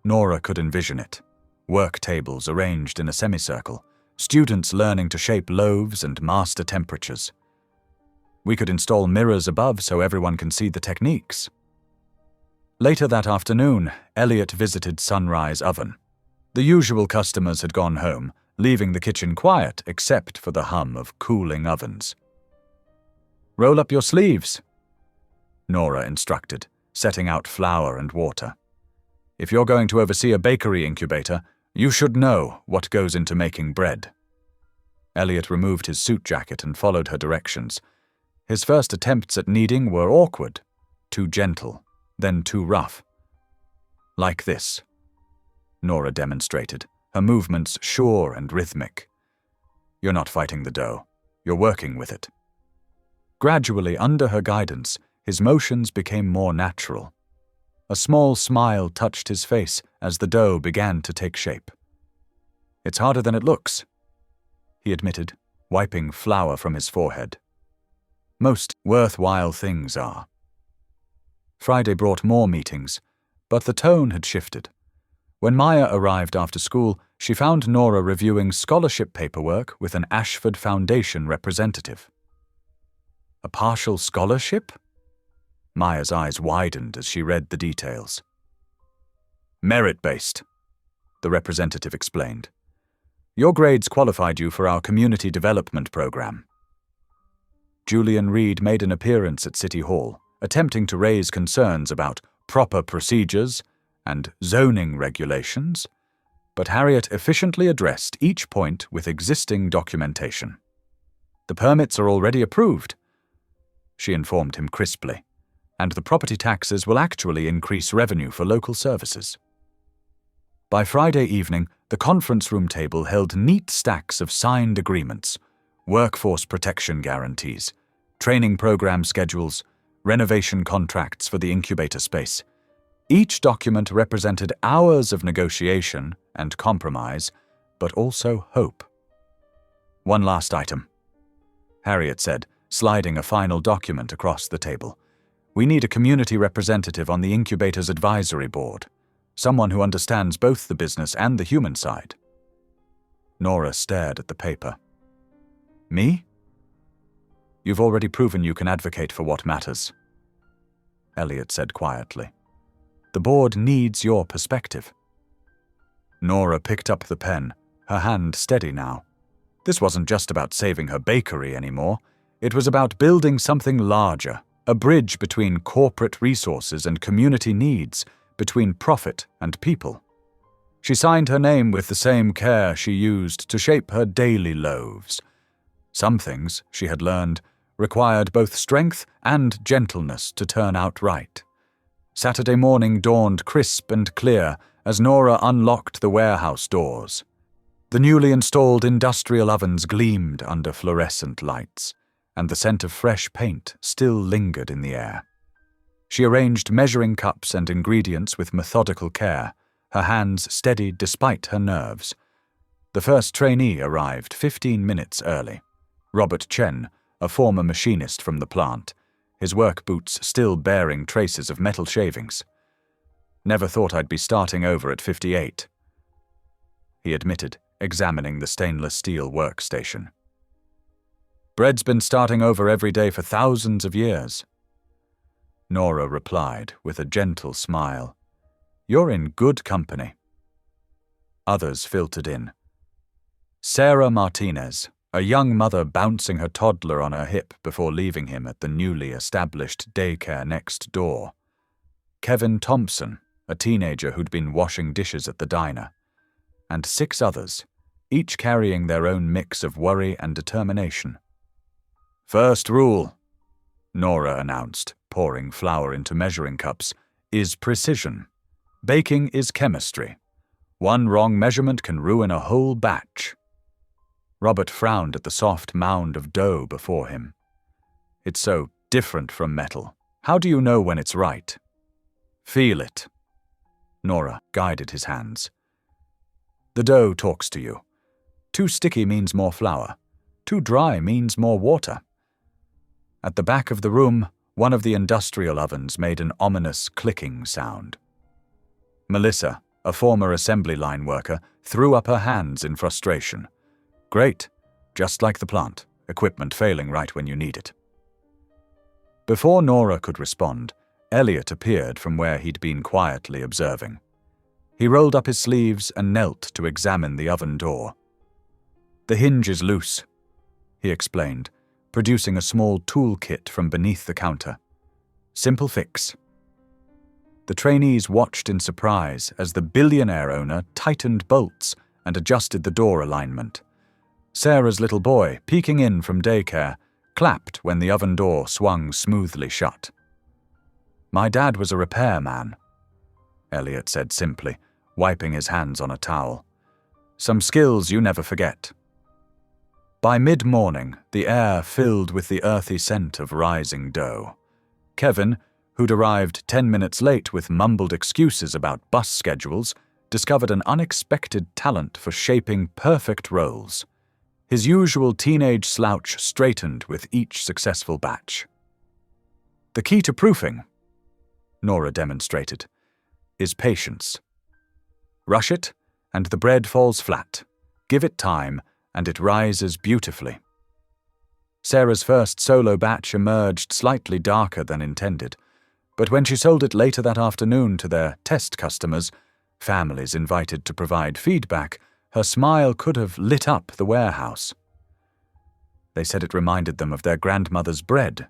Nora could envision it. Work tables arranged in a semicircle, students learning to shape loaves and master temperatures. We could install mirrors above so everyone can see the techniques. Later that afternoon, Elliot visited Sunrise Oven. The usual customers had gone home, leaving the kitchen quiet except for the hum of cooling ovens. Roll up your sleeves, Nora instructed, setting out flour and water. If you're going to oversee a bakery incubator, you should know what goes into making bread. Elliot removed his suit jacket and followed her directions. His first attempts at kneading were awkward, too gentle, then too rough. Like this, Nora demonstrated, her movements sure and rhythmic. You're not fighting the dough, you're working with it. Gradually, under her guidance, his motions became more natural. A small smile touched his face as the dough began to take shape. It's harder than it looks, he admitted, wiping flour from his forehead. Most worthwhile things are. Friday brought more meetings, but the tone had shifted. When Maya arrived after school, she found Nora reviewing scholarship paperwork with an Ashford Foundation representative. A partial scholarship? Maya's eyes widened as she read the details. Merit-based, the representative explained. Your grades qualified you for our community development program. Julian Reed made an appearance at City Hall, attempting to raise concerns about proper procedures and zoning regulations, but Harriet efficiently addressed each point with existing documentation. The permits are already approved, she informed him crisply, and the property taxes will actually increase revenue for local services. By Friday evening, the conference room table held neat stacks of signed agreements, workforce protection guarantees, training program schedules, renovation contracts for the incubator space. Each document represented hours of negotiation and compromise, but also hope. One last item, Harriet said, sliding a final document across the table. We need a community representative on the incubator's advisory board, someone who understands both the business and the human side. Nora stared at the paper. Me? You've already proven you can advocate for what matters, Elliot said quietly. The board needs your perspective. Nora picked up the pen, her hand steady now. This wasn't just about saving her bakery anymore. It was about building something larger, a bridge between corporate resources and community needs, between profit and people. She signed her name with the same care she used to shape her daily loaves. Some things, she had learned, required both strength and gentleness to turn out right. Saturday morning dawned crisp and clear as Nora unlocked the warehouse doors. The newly installed industrial ovens gleamed under fluorescent lights, and the scent of fresh paint still lingered in the air. She arranged measuring cups and ingredients with methodical care, her hands steady despite her nerves. The first trainee arrived 15 minutes early. Robert Chen, a former machinist from the plant, his work boots still bearing traces of metal shavings. Never thought I'd be starting over at 58, he admitted, examining the stainless steel workstation. Bread's been starting over every day for thousands of years. Nora replied with a gentle smile. You're in good company. Others filtered in. Sarah Martinez, a young mother bouncing her toddler on her hip before leaving him at the newly established daycare next door. Kevin Thompson, a teenager who'd been washing dishes at the diner. And 6 others, each carrying their own mix of worry and determination. First rule, Nora announced, pouring flour into measuring cups, is precision. Baking is chemistry. One wrong measurement can ruin a whole batch. Robert frowned at the soft mound of dough before him. It's so different from metal. How do you know when it's right? Feel it. Nora guided his hands. The dough talks to you. Too sticky means more flour. Too dry means more water. At the back of the room, one of the industrial ovens made an ominous clicking sound. Melissa, a former assembly line worker, threw up her hands in frustration. Great, just like the plant, equipment failing right when you need it. Before Nora could respond, Elliot appeared from where he'd been quietly observing. He rolled up his sleeves and knelt to examine the oven door. The hinge is loose, he explained, producing a small toolkit from beneath the counter. Simple fix. The trainees watched in surprise as the billionaire owner tightened bolts and adjusted the door alignment. Sarah's little boy, peeking in from daycare, clapped when the oven door swung smoothly shut. My dad was a repairman, Elliot said simply, wiping his hands on a towel. Some skills you never forget. By mid-morning, the air filled with the earthy scent of rising dough. Kevin, who'd arrived 10 minutes late with mumbled excuses about bus schedules, discovered an unexpected talent for shaping perfect rolls. His usual teenage slouch straightened with each successful batch. The key to proofing, Nora demonstrated, is patience. Rush it, and the bread falls flat. Give it time, and it rises beautifully. Sarah's first solo batch emerged slightly darker than intended, but when she sold it later that afternoon to their test customers, families invited to provide feedback, her smile could have lit up the warehouse. They said it reminded them of their grandmother's bread,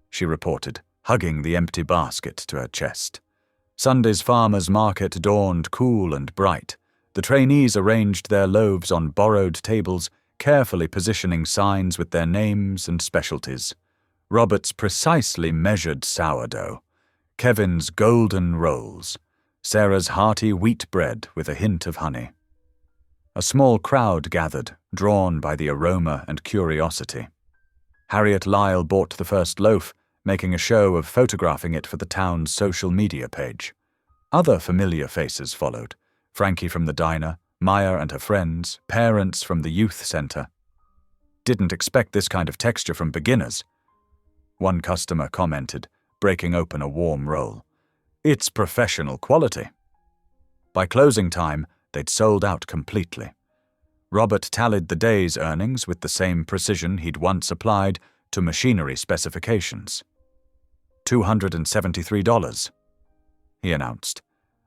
she reported, hugging the empty basket to her chest. Sunday's farmers' market dawned cool and bright. The trainees arranged their loaves on borrowed tables, carefully positioning signs with their names and specialties. Robert's precisely measured sourdough, Kevin's golden rolls, Sarah's hearty wheat bread with a hint of honey. A small crowd gathered, drawn by the aroma and curiosity. Harriet Lyle bought the first loaf, making a show of photographing it for the town's social media page. Other familiar faces followed. Frankie from the diner, Maya and her friends, parents from the youth center. Didn't expect this kind of texture from beginners, one customer commented, breaking open a warm roll. It's professional quality. By closing time, they'd sold out completely. Robert tallied the day's earnings with the same precision he'd once applied to machinery specifications. $273, he announced.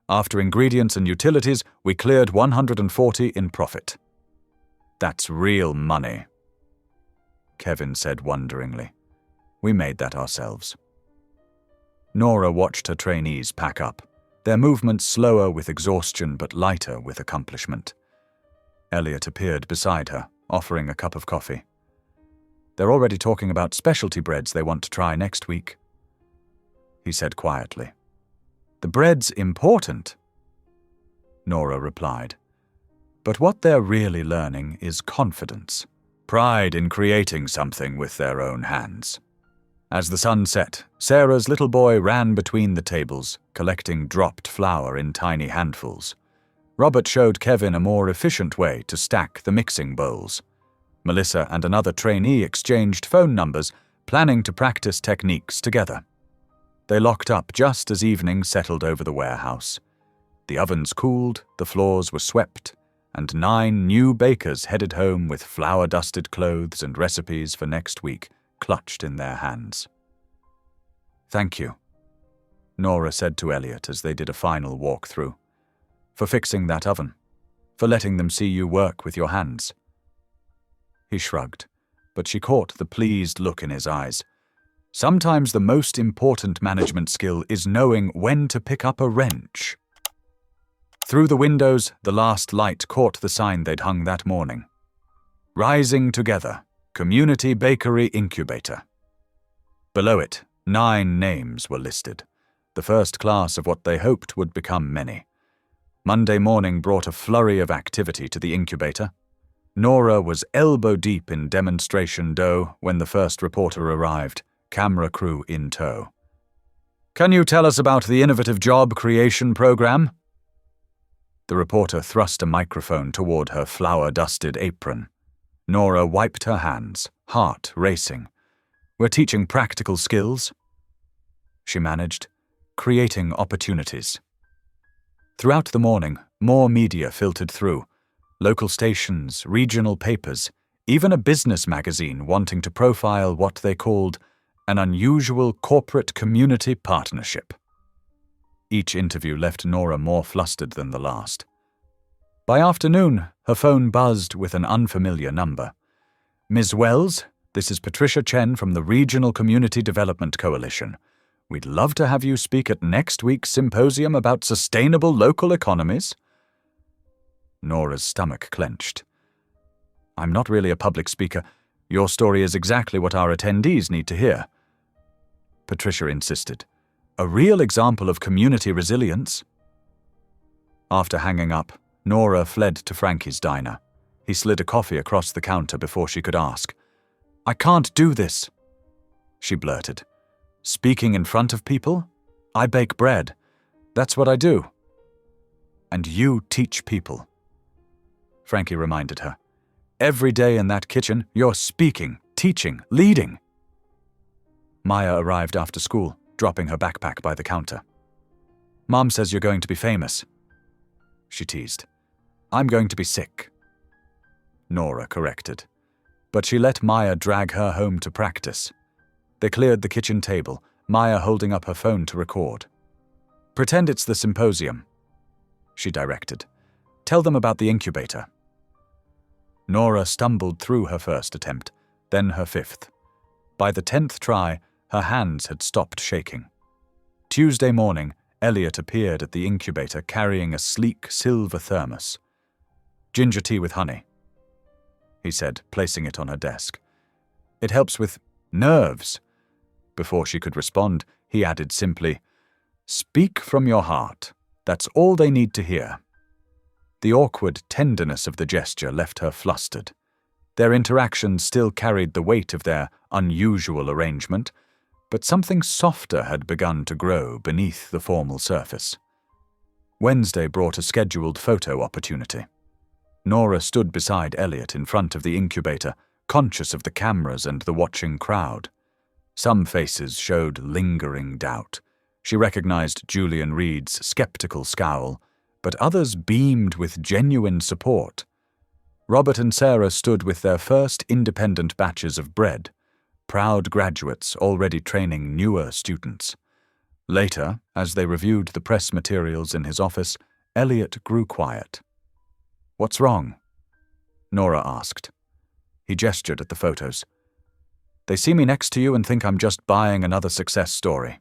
After ingredients and utilities, we cleared $140 in profit. That's real money, Kevin said wonderingly. We made that ourselves. Nora watched her trainees pack up, their movements slower with exhaustion but lighter with accomplishment. Elliot appeared beside her, offering a cup of coffee. They're already talking about specialty breads they want to try next week, he said quietly. The bread's important, Nora replied. But what they're really learning is confidence, pride in creating something with their own hands. As the sun set, Sarah's little boy ran between the tables, collecting dropped flour in tiny handfuls. Robert showed Kevin a more efficient way to stack the mixing bowls. Melissa and another trainee exchanged phone numbers, planning to practice techniques together. They locked up just as evening settled over the warehouse. The ovens cooled, the floors were swept, and 9 new bakers headed home with flour-dusted clothes and recipes for next week clutched in their hands. "Thank you," Nora said to Elliot as they did a final walk-through, "for fixing that oven, for letting them see you work with your hands." He shrugged, but she caught the pleased look in his eyes. Sometimes the most important management skill is knowing when to pick up a wrench. Through the windows, the last light caught the sign they'd hung that morning. "Rising Together, Community Bakery Incubator." Below it, 9 names were listed, the first class of what they hoped would become many. Monday morning brought a flurry of activity to the incubator. Nora was elbow-deep in demonstration dough when the first reporter arrived, camera crew in tow. "Can you tell us about the innovative job creation program?" The reporter thrust a microphone toward her flour-dusted apron. Nora wiped her hands, heart racing. "We're teaching practical skills," she managed, "creating opportunities." Throughout the morning, more media filtered through. Local stations, regional papers, even a business magazine wanting to profile what they called an unusual corporate community partnership. Each interview left Nora more flustered than the last. By afternoon, her phone buzzed with an unfamiliar number. "Ms. Wells, this is Patricia Chen from the Regional Community Development Coalition. We'd love to have you speak at next week's symposium about sustainable local economies." Nora's stomach clenched. "I'm not really a public speaker. Your story is exactly what our attendees need to hear." Patricia insisted. "A real example of community resilience." After hanging up, Nora fled to Frankie's diner. He slid a coffee across the counter before she could ask. "I can't do this," she blurted. "Speaking in front of people? I bake bread. That's what I do." "And you teach people," Frankie reminded her. "Every day in that kitchen, you're speaking, teaching, leading." Maya arrived after school, dropping her backpack by the counter. "Mom says you're going to be famous," she teased. "I'm going to be sick," Nora corrected. But she let Maya drag her home to practice. They cleared the kitchen table, Maya holding up her phone to record. "Pretend it's the symposium," she directed. "Tell them about the incubator." Nora stumbled through her first attempt, then her 5th. By the 10th try, her hands had stopped shaking. Tuesday morning, Elliot appeared at the incubator carrying a sleek silver thermos. "Ginger tea with honey," he said, placing it on her desk. "It helps with nerves." Before she could respond, he added simply, "Speak from your heart. That's all they need to hear." The awkward tenderness of the gesture left her flustered. Their interaction still carried the weight of their unusual arrangement, but something softer had begun to grow beneath the formal surface. Wednesday brought a scheduled photo opportunity. Nora stood beside Elliot in front of the incubator, conscious of the cameras and the watching crowd. Some faces showed lingering doubt. She recognized Julian Reed's skeptical scowl, but others beamed with genuine support. Robert and Sarah stood with their first independent batches of bread, proud graduates already training newer students. Later, as they reviewed the press materials in his office, Elliot grew quiet. "What's wrong?" Nora asked. He gestured at the photos. "They see me next to you and think I'm just buying another success story.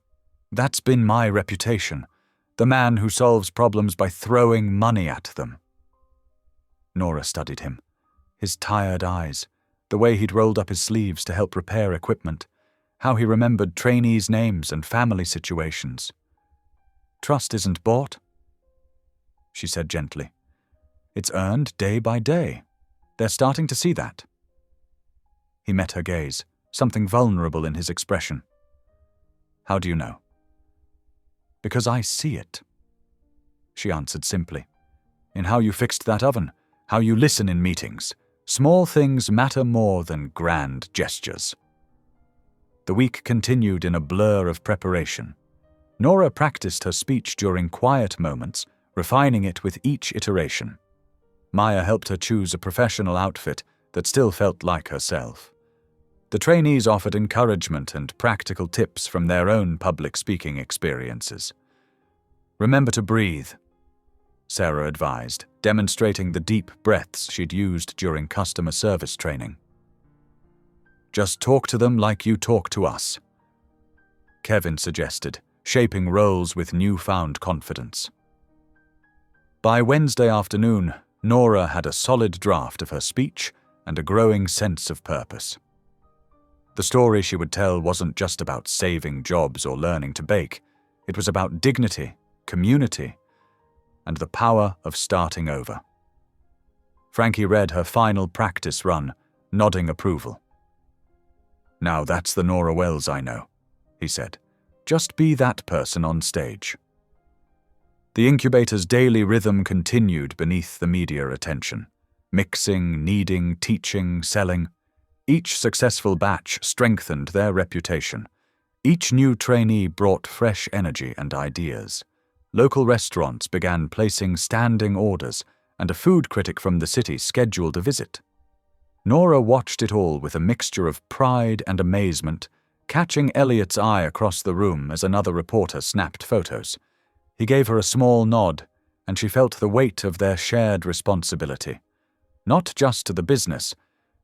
That's been my reputation. The man who solves problems by throwing money at them." Nora studied him. His tired eyes, the way he'd rolled up his sleeves to help repair equipment, how he remembered trainees' names and family situations. "Trust isn't bought," she said gently. "It's earned day by day. They're starting to see that." He met her gaze, something vulnerable in his expression. "How do you know?" "Because I see it," she answered simply. "In how you fixed that oven, how you listen in meetings. Small things matter more than grand gestures." The week continued in a blur of preparation. Nora practiced her speech during quiet moments, refining it with each iteration. Maya helped her choose a professional outfit that still felt like herself. The trainees offered encouragement and practical tips from their own public speaking experiences. "Remember to breathe," Sarah advised, demonstrating the deep breaths she'd used during customer service training. "Just talk to them like you talk to us," Kevin suggested, shaping roles with newfound confidence. By Wednesday afternoon, Nora had a solid draft of her speech and a growing sense of purpose. The story she would tell wasn't just about saving jobs or learning to bake. It was about dignity, community, and the power of starting over. Frankie read her final practice run, nodding approval. "Now that's the Nora Wells I know," he said. "Just be that person on stage." The incubator's daily rhythm continued beneath the media attention. Mixing, kneading, teaching, selling. Each successful batch strengthened their reputation. Each new trainee brought fresh energy and ideas. Local restaurants began placing standing orders, and a food critic from the city scheduled a visit. Nora watched it all with a mixture of pride and amazement, catching Elliot's eye across the room as another reporter snapped photos. He gave her a small nod, and she felt the weight of their shared responsibility, not just to the business,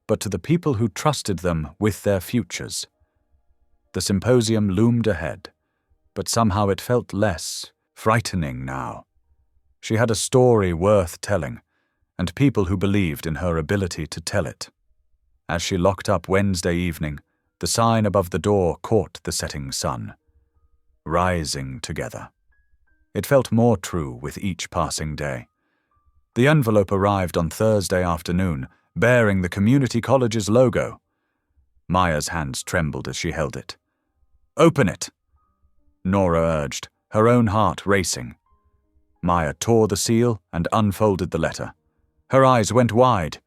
but to the people who trusted them with their futures. The symposium loomed ahead, but somehow it felt less frightening now. She had a story worth telling, and people who believed in her ability to tell it. As she locked up Wednesday evening, the sign above the door caught the setting sun. Rising together. It felt more true with each passing day. The envelope arrived on Thursday afternoon, bearing the community college's logo. Maya's hands trembled as she held it. "Open it," Nora urged, her own heart racing. Maya tore the seal and unfolded the letter. Her eyes went wide.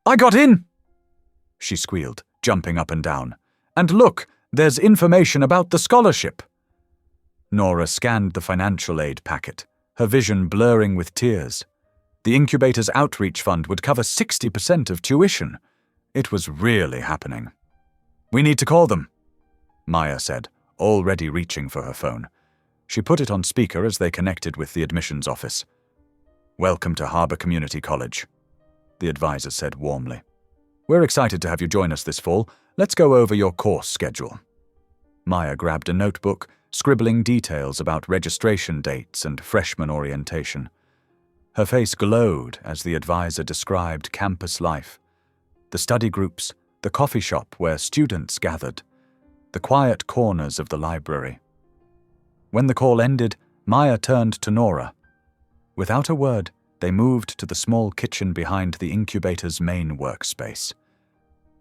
"I got in!" she squealed, jumping up and down. "And look, there's information about the scholarship." Nora scanned the financial aid packet, her vision blurring with tears. The incubator's outreach fund would cover 60% of tuition. It was really happening. "We need to call them," Maya said, already reaching for her phone. She put it on speaker as they connected with the admissions office. "Welcome to Harbor Community College," the advisor said warmly. "We're excited to have you join us this fall. Let's go over your course schedule." Maya grabbed a notebook, scribbling details about registration dates and freshman orientation. Her face glowed as the advisor described campus life. The study groups, the coffee shop where students gathered, the quiet corners of the library. When the call ended, Maya turned to Nora. Without a word, they moved to the small kitchen behind the incubator's main workspace.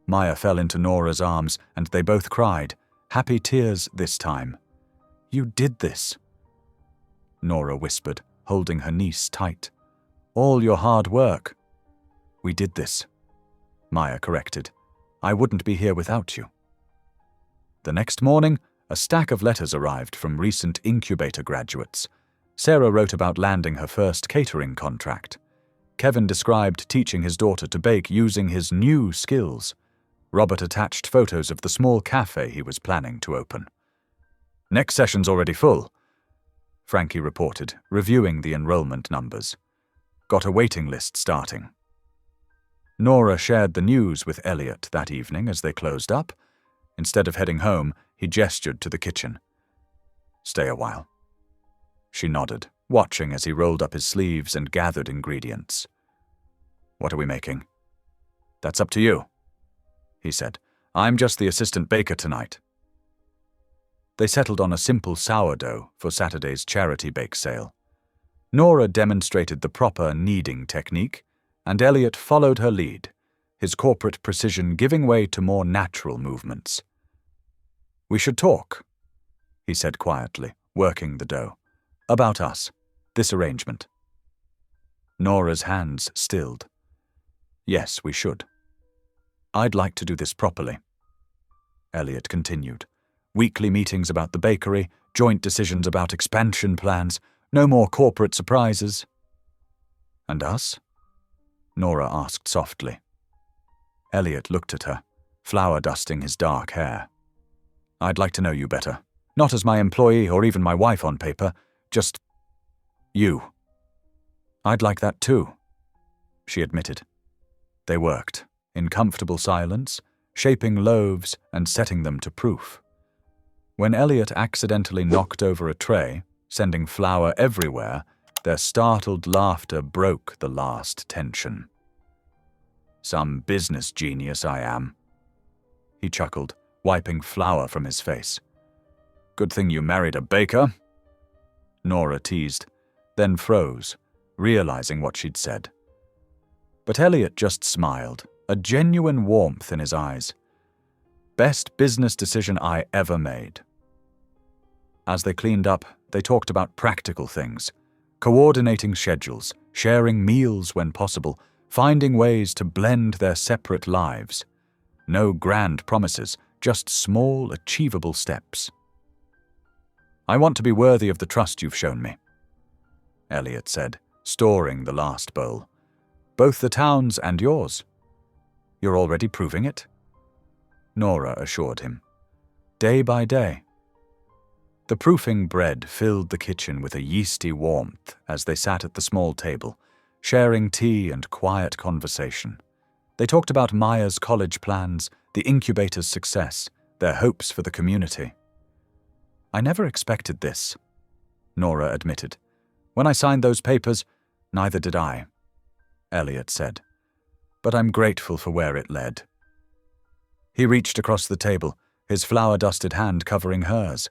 Maya fell into Nora's arms, and they both cried, happy tears this time. "You did this," Nora whispered, holding her niece tight. "All your hard work." "We did this," Maya corrected. "I wouldn't be here without you." The next morning, a stack of letters arrived from recent incubator graduates. Sarah wrote about landing her first catering contract. Kevin described teaching his daughter to bake using his new skills. Robert attached photos of the small cafe he was planning to open. "Next session's already full," Frankie reported, reviewing the enrollment numbers. "Got a waiting list starting." Nora shared the news with Elliot that evening as they closed up. Instead of heading home, he gestured to the kitchen. "Stay a while." She nodded, watching as he rolled up his sleeves and gathered ingredients. "What are we making?" "That's up to you," he said. "I'm just the assistant baker tonight." They settled on a simple sourdough for Saturday's charity bake sale. Nora demonstrated the proper kneading technique, and Elliot followed her lead, his corporate precision giving way to more natural movements. "We should talk," he said quietly, working the dough. "About us, this arrangement." Nora's hands stilled. "Yes, we should. I'd like to do this properly," Elliot continued. "Weekly meetings about the bakery, joint decisions about expansion plans, no more corporate surprises." "And us?" Nora asked softly. Elliot looked at her, flour dusting his dark hair. I'd like to know you better. Not as my employee or even my wife on paper, just you. I'd like that too, she admitted. They worked, in comfortable silence, shaping loaves and setting them to proof. When Elliot accidentally knocked over a tray, sending flour everywhere, their startled laughter broke the last tension. Some business genius I am, he chuckled, wiping flour from his face. Good thing you married a baker, Nora teased, then froze, realizing what she'd said. But Elliot just smiled, a genuine warmth in his eyes. Best business decision I ever made. As they cleaned up, they talked about practical things, coordinating schedules, sharing meals when possible, finding ways to blend their separate lives. No grand promises, just small, achievable steps. I want to be worthy of the trust you've shown me, Elliot said, storing the last bowl. Both the town's and yours. You're already proving it? Nora assured him. Day by day. The proofing bread filled the kitchen with a yeasty warmth as they sat at the small table, sharing tea and quiet conversation. They talked about Maya's college plans, the incubator's success, their hopes for the community. I never expected this, Nora admitted. When I signed those papers, neither did I, Elliot said. But I'm grateful for where it led. He reached across the table, his flour-dusted hand covering hers.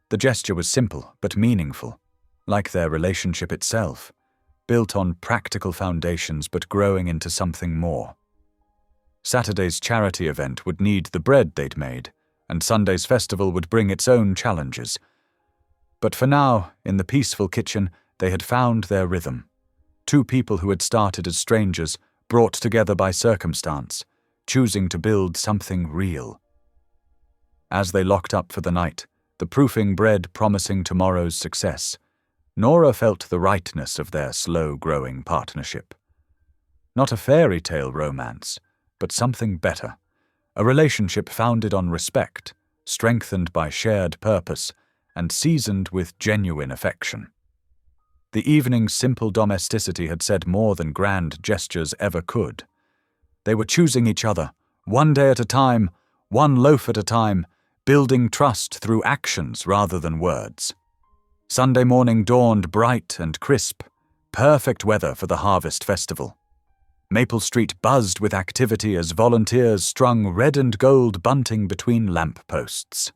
The gesture was simple but meaningful, like their relationship itself, built on practical foundations but growing into something more. Saturday's charity event would need the bread they'd made, and Sunday's festival would bring its own challenges. But for now, in the peaceful kitchen, they had found their rhythm. Two people who had started as strangers, brought together by circumstance, choosing to build something real. As they locked up for the night, the proofing bread promising tomorrow's success, Nora felt the rightness of their slow-growing partnership. Not a fairy tale romance, but something better. A relationship founded on respect, strengthened by shared purpose, and seasoned with genuine affection. The evening's simple domesticity had said more than grand gestures ever could. They were choosing each other, one day at a time, one loaf at a time, building trust through actions rather than words. Sunday morning dawned bright and crisp, perfect weather for the Harvest Festival. Maple Street buzzed with activity as volunteers strung red and gold bunting between lamp posts.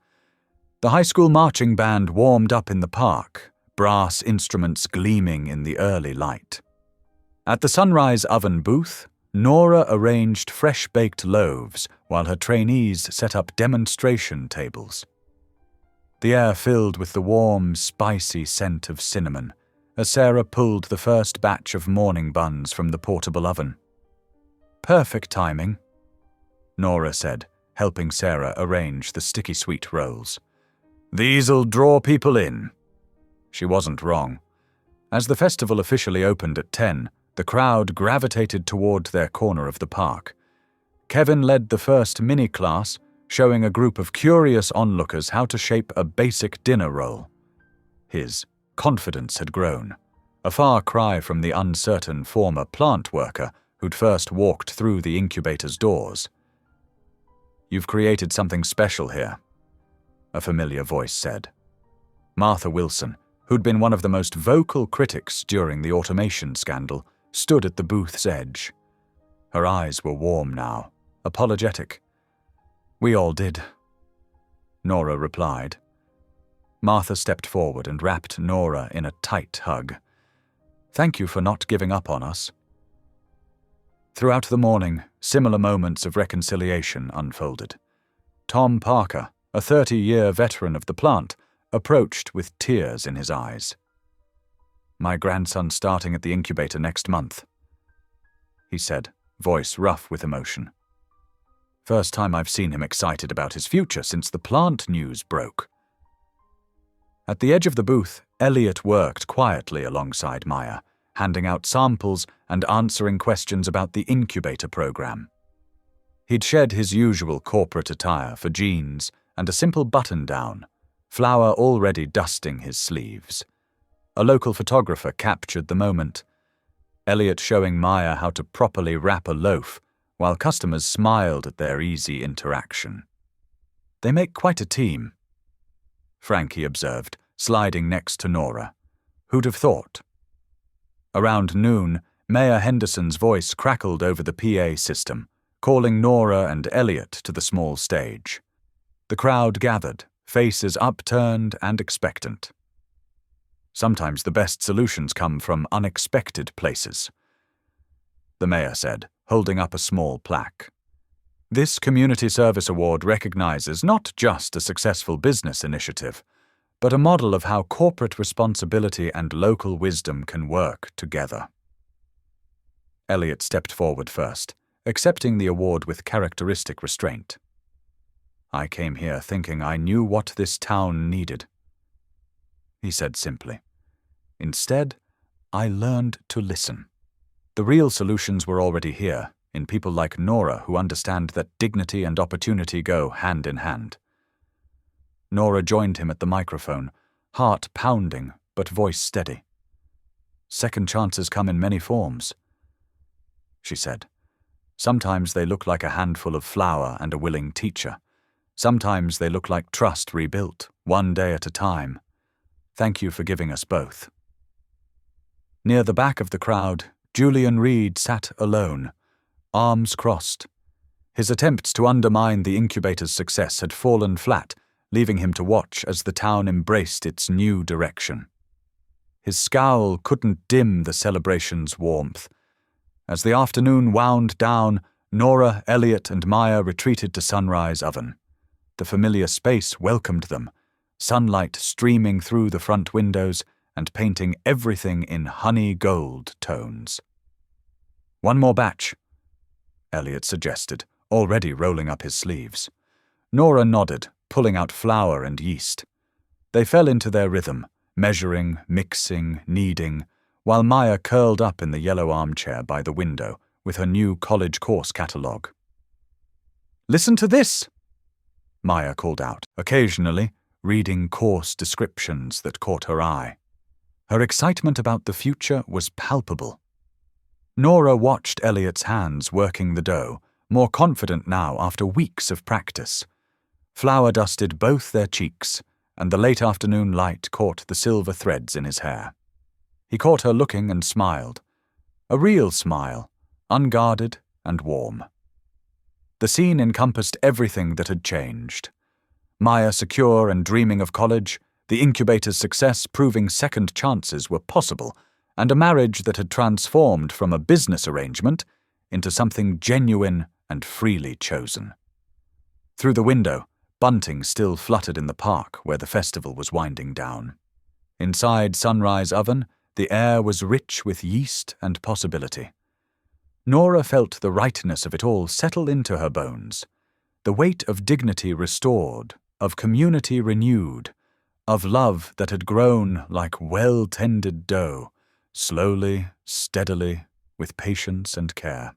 The high school marching band warmed up in the park, brass instruments gleaming in the early light. At the Sunrise Oven booth, Nora arranged fresh-baked loaves while her trainees set up demonstration tables. The air filled with the warm, spicy scent of cinnamon as Sarah pulled the first batch of morning buns from the portable oven. Perfect timing, Nora said, helping Sarah arrange the sticky sweet rolls. These'll draw people in. She wasn't wrong. As the festival officially opened at 10, the crowd gravitated toward their corner of the park. Kevin led the first mini-class, showing a group of curious onlookers how to shape a basic dinner roll. His confidence had grown, a far cry from the uncertain former plant worker who'd first walked through the incubator's doors. You've created something special here, a familiar voice said. Martha Wilson, who'd been one of the most vocal critics during the automation scandal, stood at the booth's edge. Her eyes were warm now, apologetic. We all did, Nora replied. Martha stepped forward and wrapped Nora in a tight hug. Thank you for not giving up on us. Throughout the morning, similar moments of reconciliation unfolded. Tom Parker, a 30-year veteran of the plant, approached with tears in his eyes. My grandson's starting at the incubator next month, he said, voice rough with emotion. First time I've seen him excited about his future since the plant news broke. At the edge of the booth, Elliot worked quietly alongside Maya, handing out samples and answering questions about the incubator program. He'd shed his usual corporate attire for jeans and a simple button-down, flour already dusting his sleeves. A local photographer captured the moment, Elliot showing Maya how to properly wrap a loaf, while customers smiled at their easy interaction. "They make quite a team," Frankie observed, sliding next to Nora. "Who'd have thought?" Around noon, Mayor Henderson's voice crackled over the PA system, calling Nora and Elliot to the small stage. The crowd gathered, faces upturned and expectant. "Sometimes the best solutions come from unexpected places," the mayor said, holding up a small plaque. "This Community Service Award recognizes not just a successful business initiative, but a model of how corporate responsibility and local wisdom can work together." Elliot stepped forward first, accepting the award with characteristic restraint. "I came here thinking I knew what this town needed," he said simply. "Instead, I learned to listen. The real solutions were already here, in people like Nora who understand that dignity and opportunity go hand in hand." Nora joined him at the microphone, heart pounding but voice steady. "Second chances come in many forms," she said. "Sometimes they look like a handful of flour and a willing teacher. Sometimes they look like trust rebuilt, one day at a time. Thank you for giving us both." Near the back of the crowd, Julian Reed sat alone, arms crossed. His attempts to undermine the incubator's success had fallen flat, leaving him to watch as the town embraced its new direction. His scowl couldn't dim the celebration's warmth. As the afternoon wound down, Nora, Elliot, and Maya retreated to Sunrise Oven. The familiar space welcomed them, sunlight streaming through the front windows and painting everything in honey gold tones. "One more batch," Elliot suggested, already rolling up his sleeves. Nora nodded, pulling out flour and yeast. They fell into their rhythm, measuring, mixing, kneading, while Maya curled up in the yellow armchair by the window with her new college course catalogue. "Listen to this!" Maya called out, occasionally reading course descriptions that caught her eye. Her excitement about the future was palpable. Nora watched Elliot's hands working the dough, more confident now after weeks of practice. Flour dusted both their cheeks, and the late afternoon light caught the silver threads in his hair. He caught her looking and smiled. A real smile, unguarded and warm. The scene encompassed everything that had changed. Maya secure and dreaming of college, the incubator's success proving second chances were possible, and a marriage that had transformed from a business arrangement into something genuine and freely chosen. Through the window, bunting still fluttered in the park where the festival was winding down. Inside Sunrise Oven, the air was rich with yeast and possibility. Nora felt the rightness of it all settle into her bones, the weight of dignity restored, of community renewed, of love that had grown like well-tended dough, slowly, steadily, with patience and care.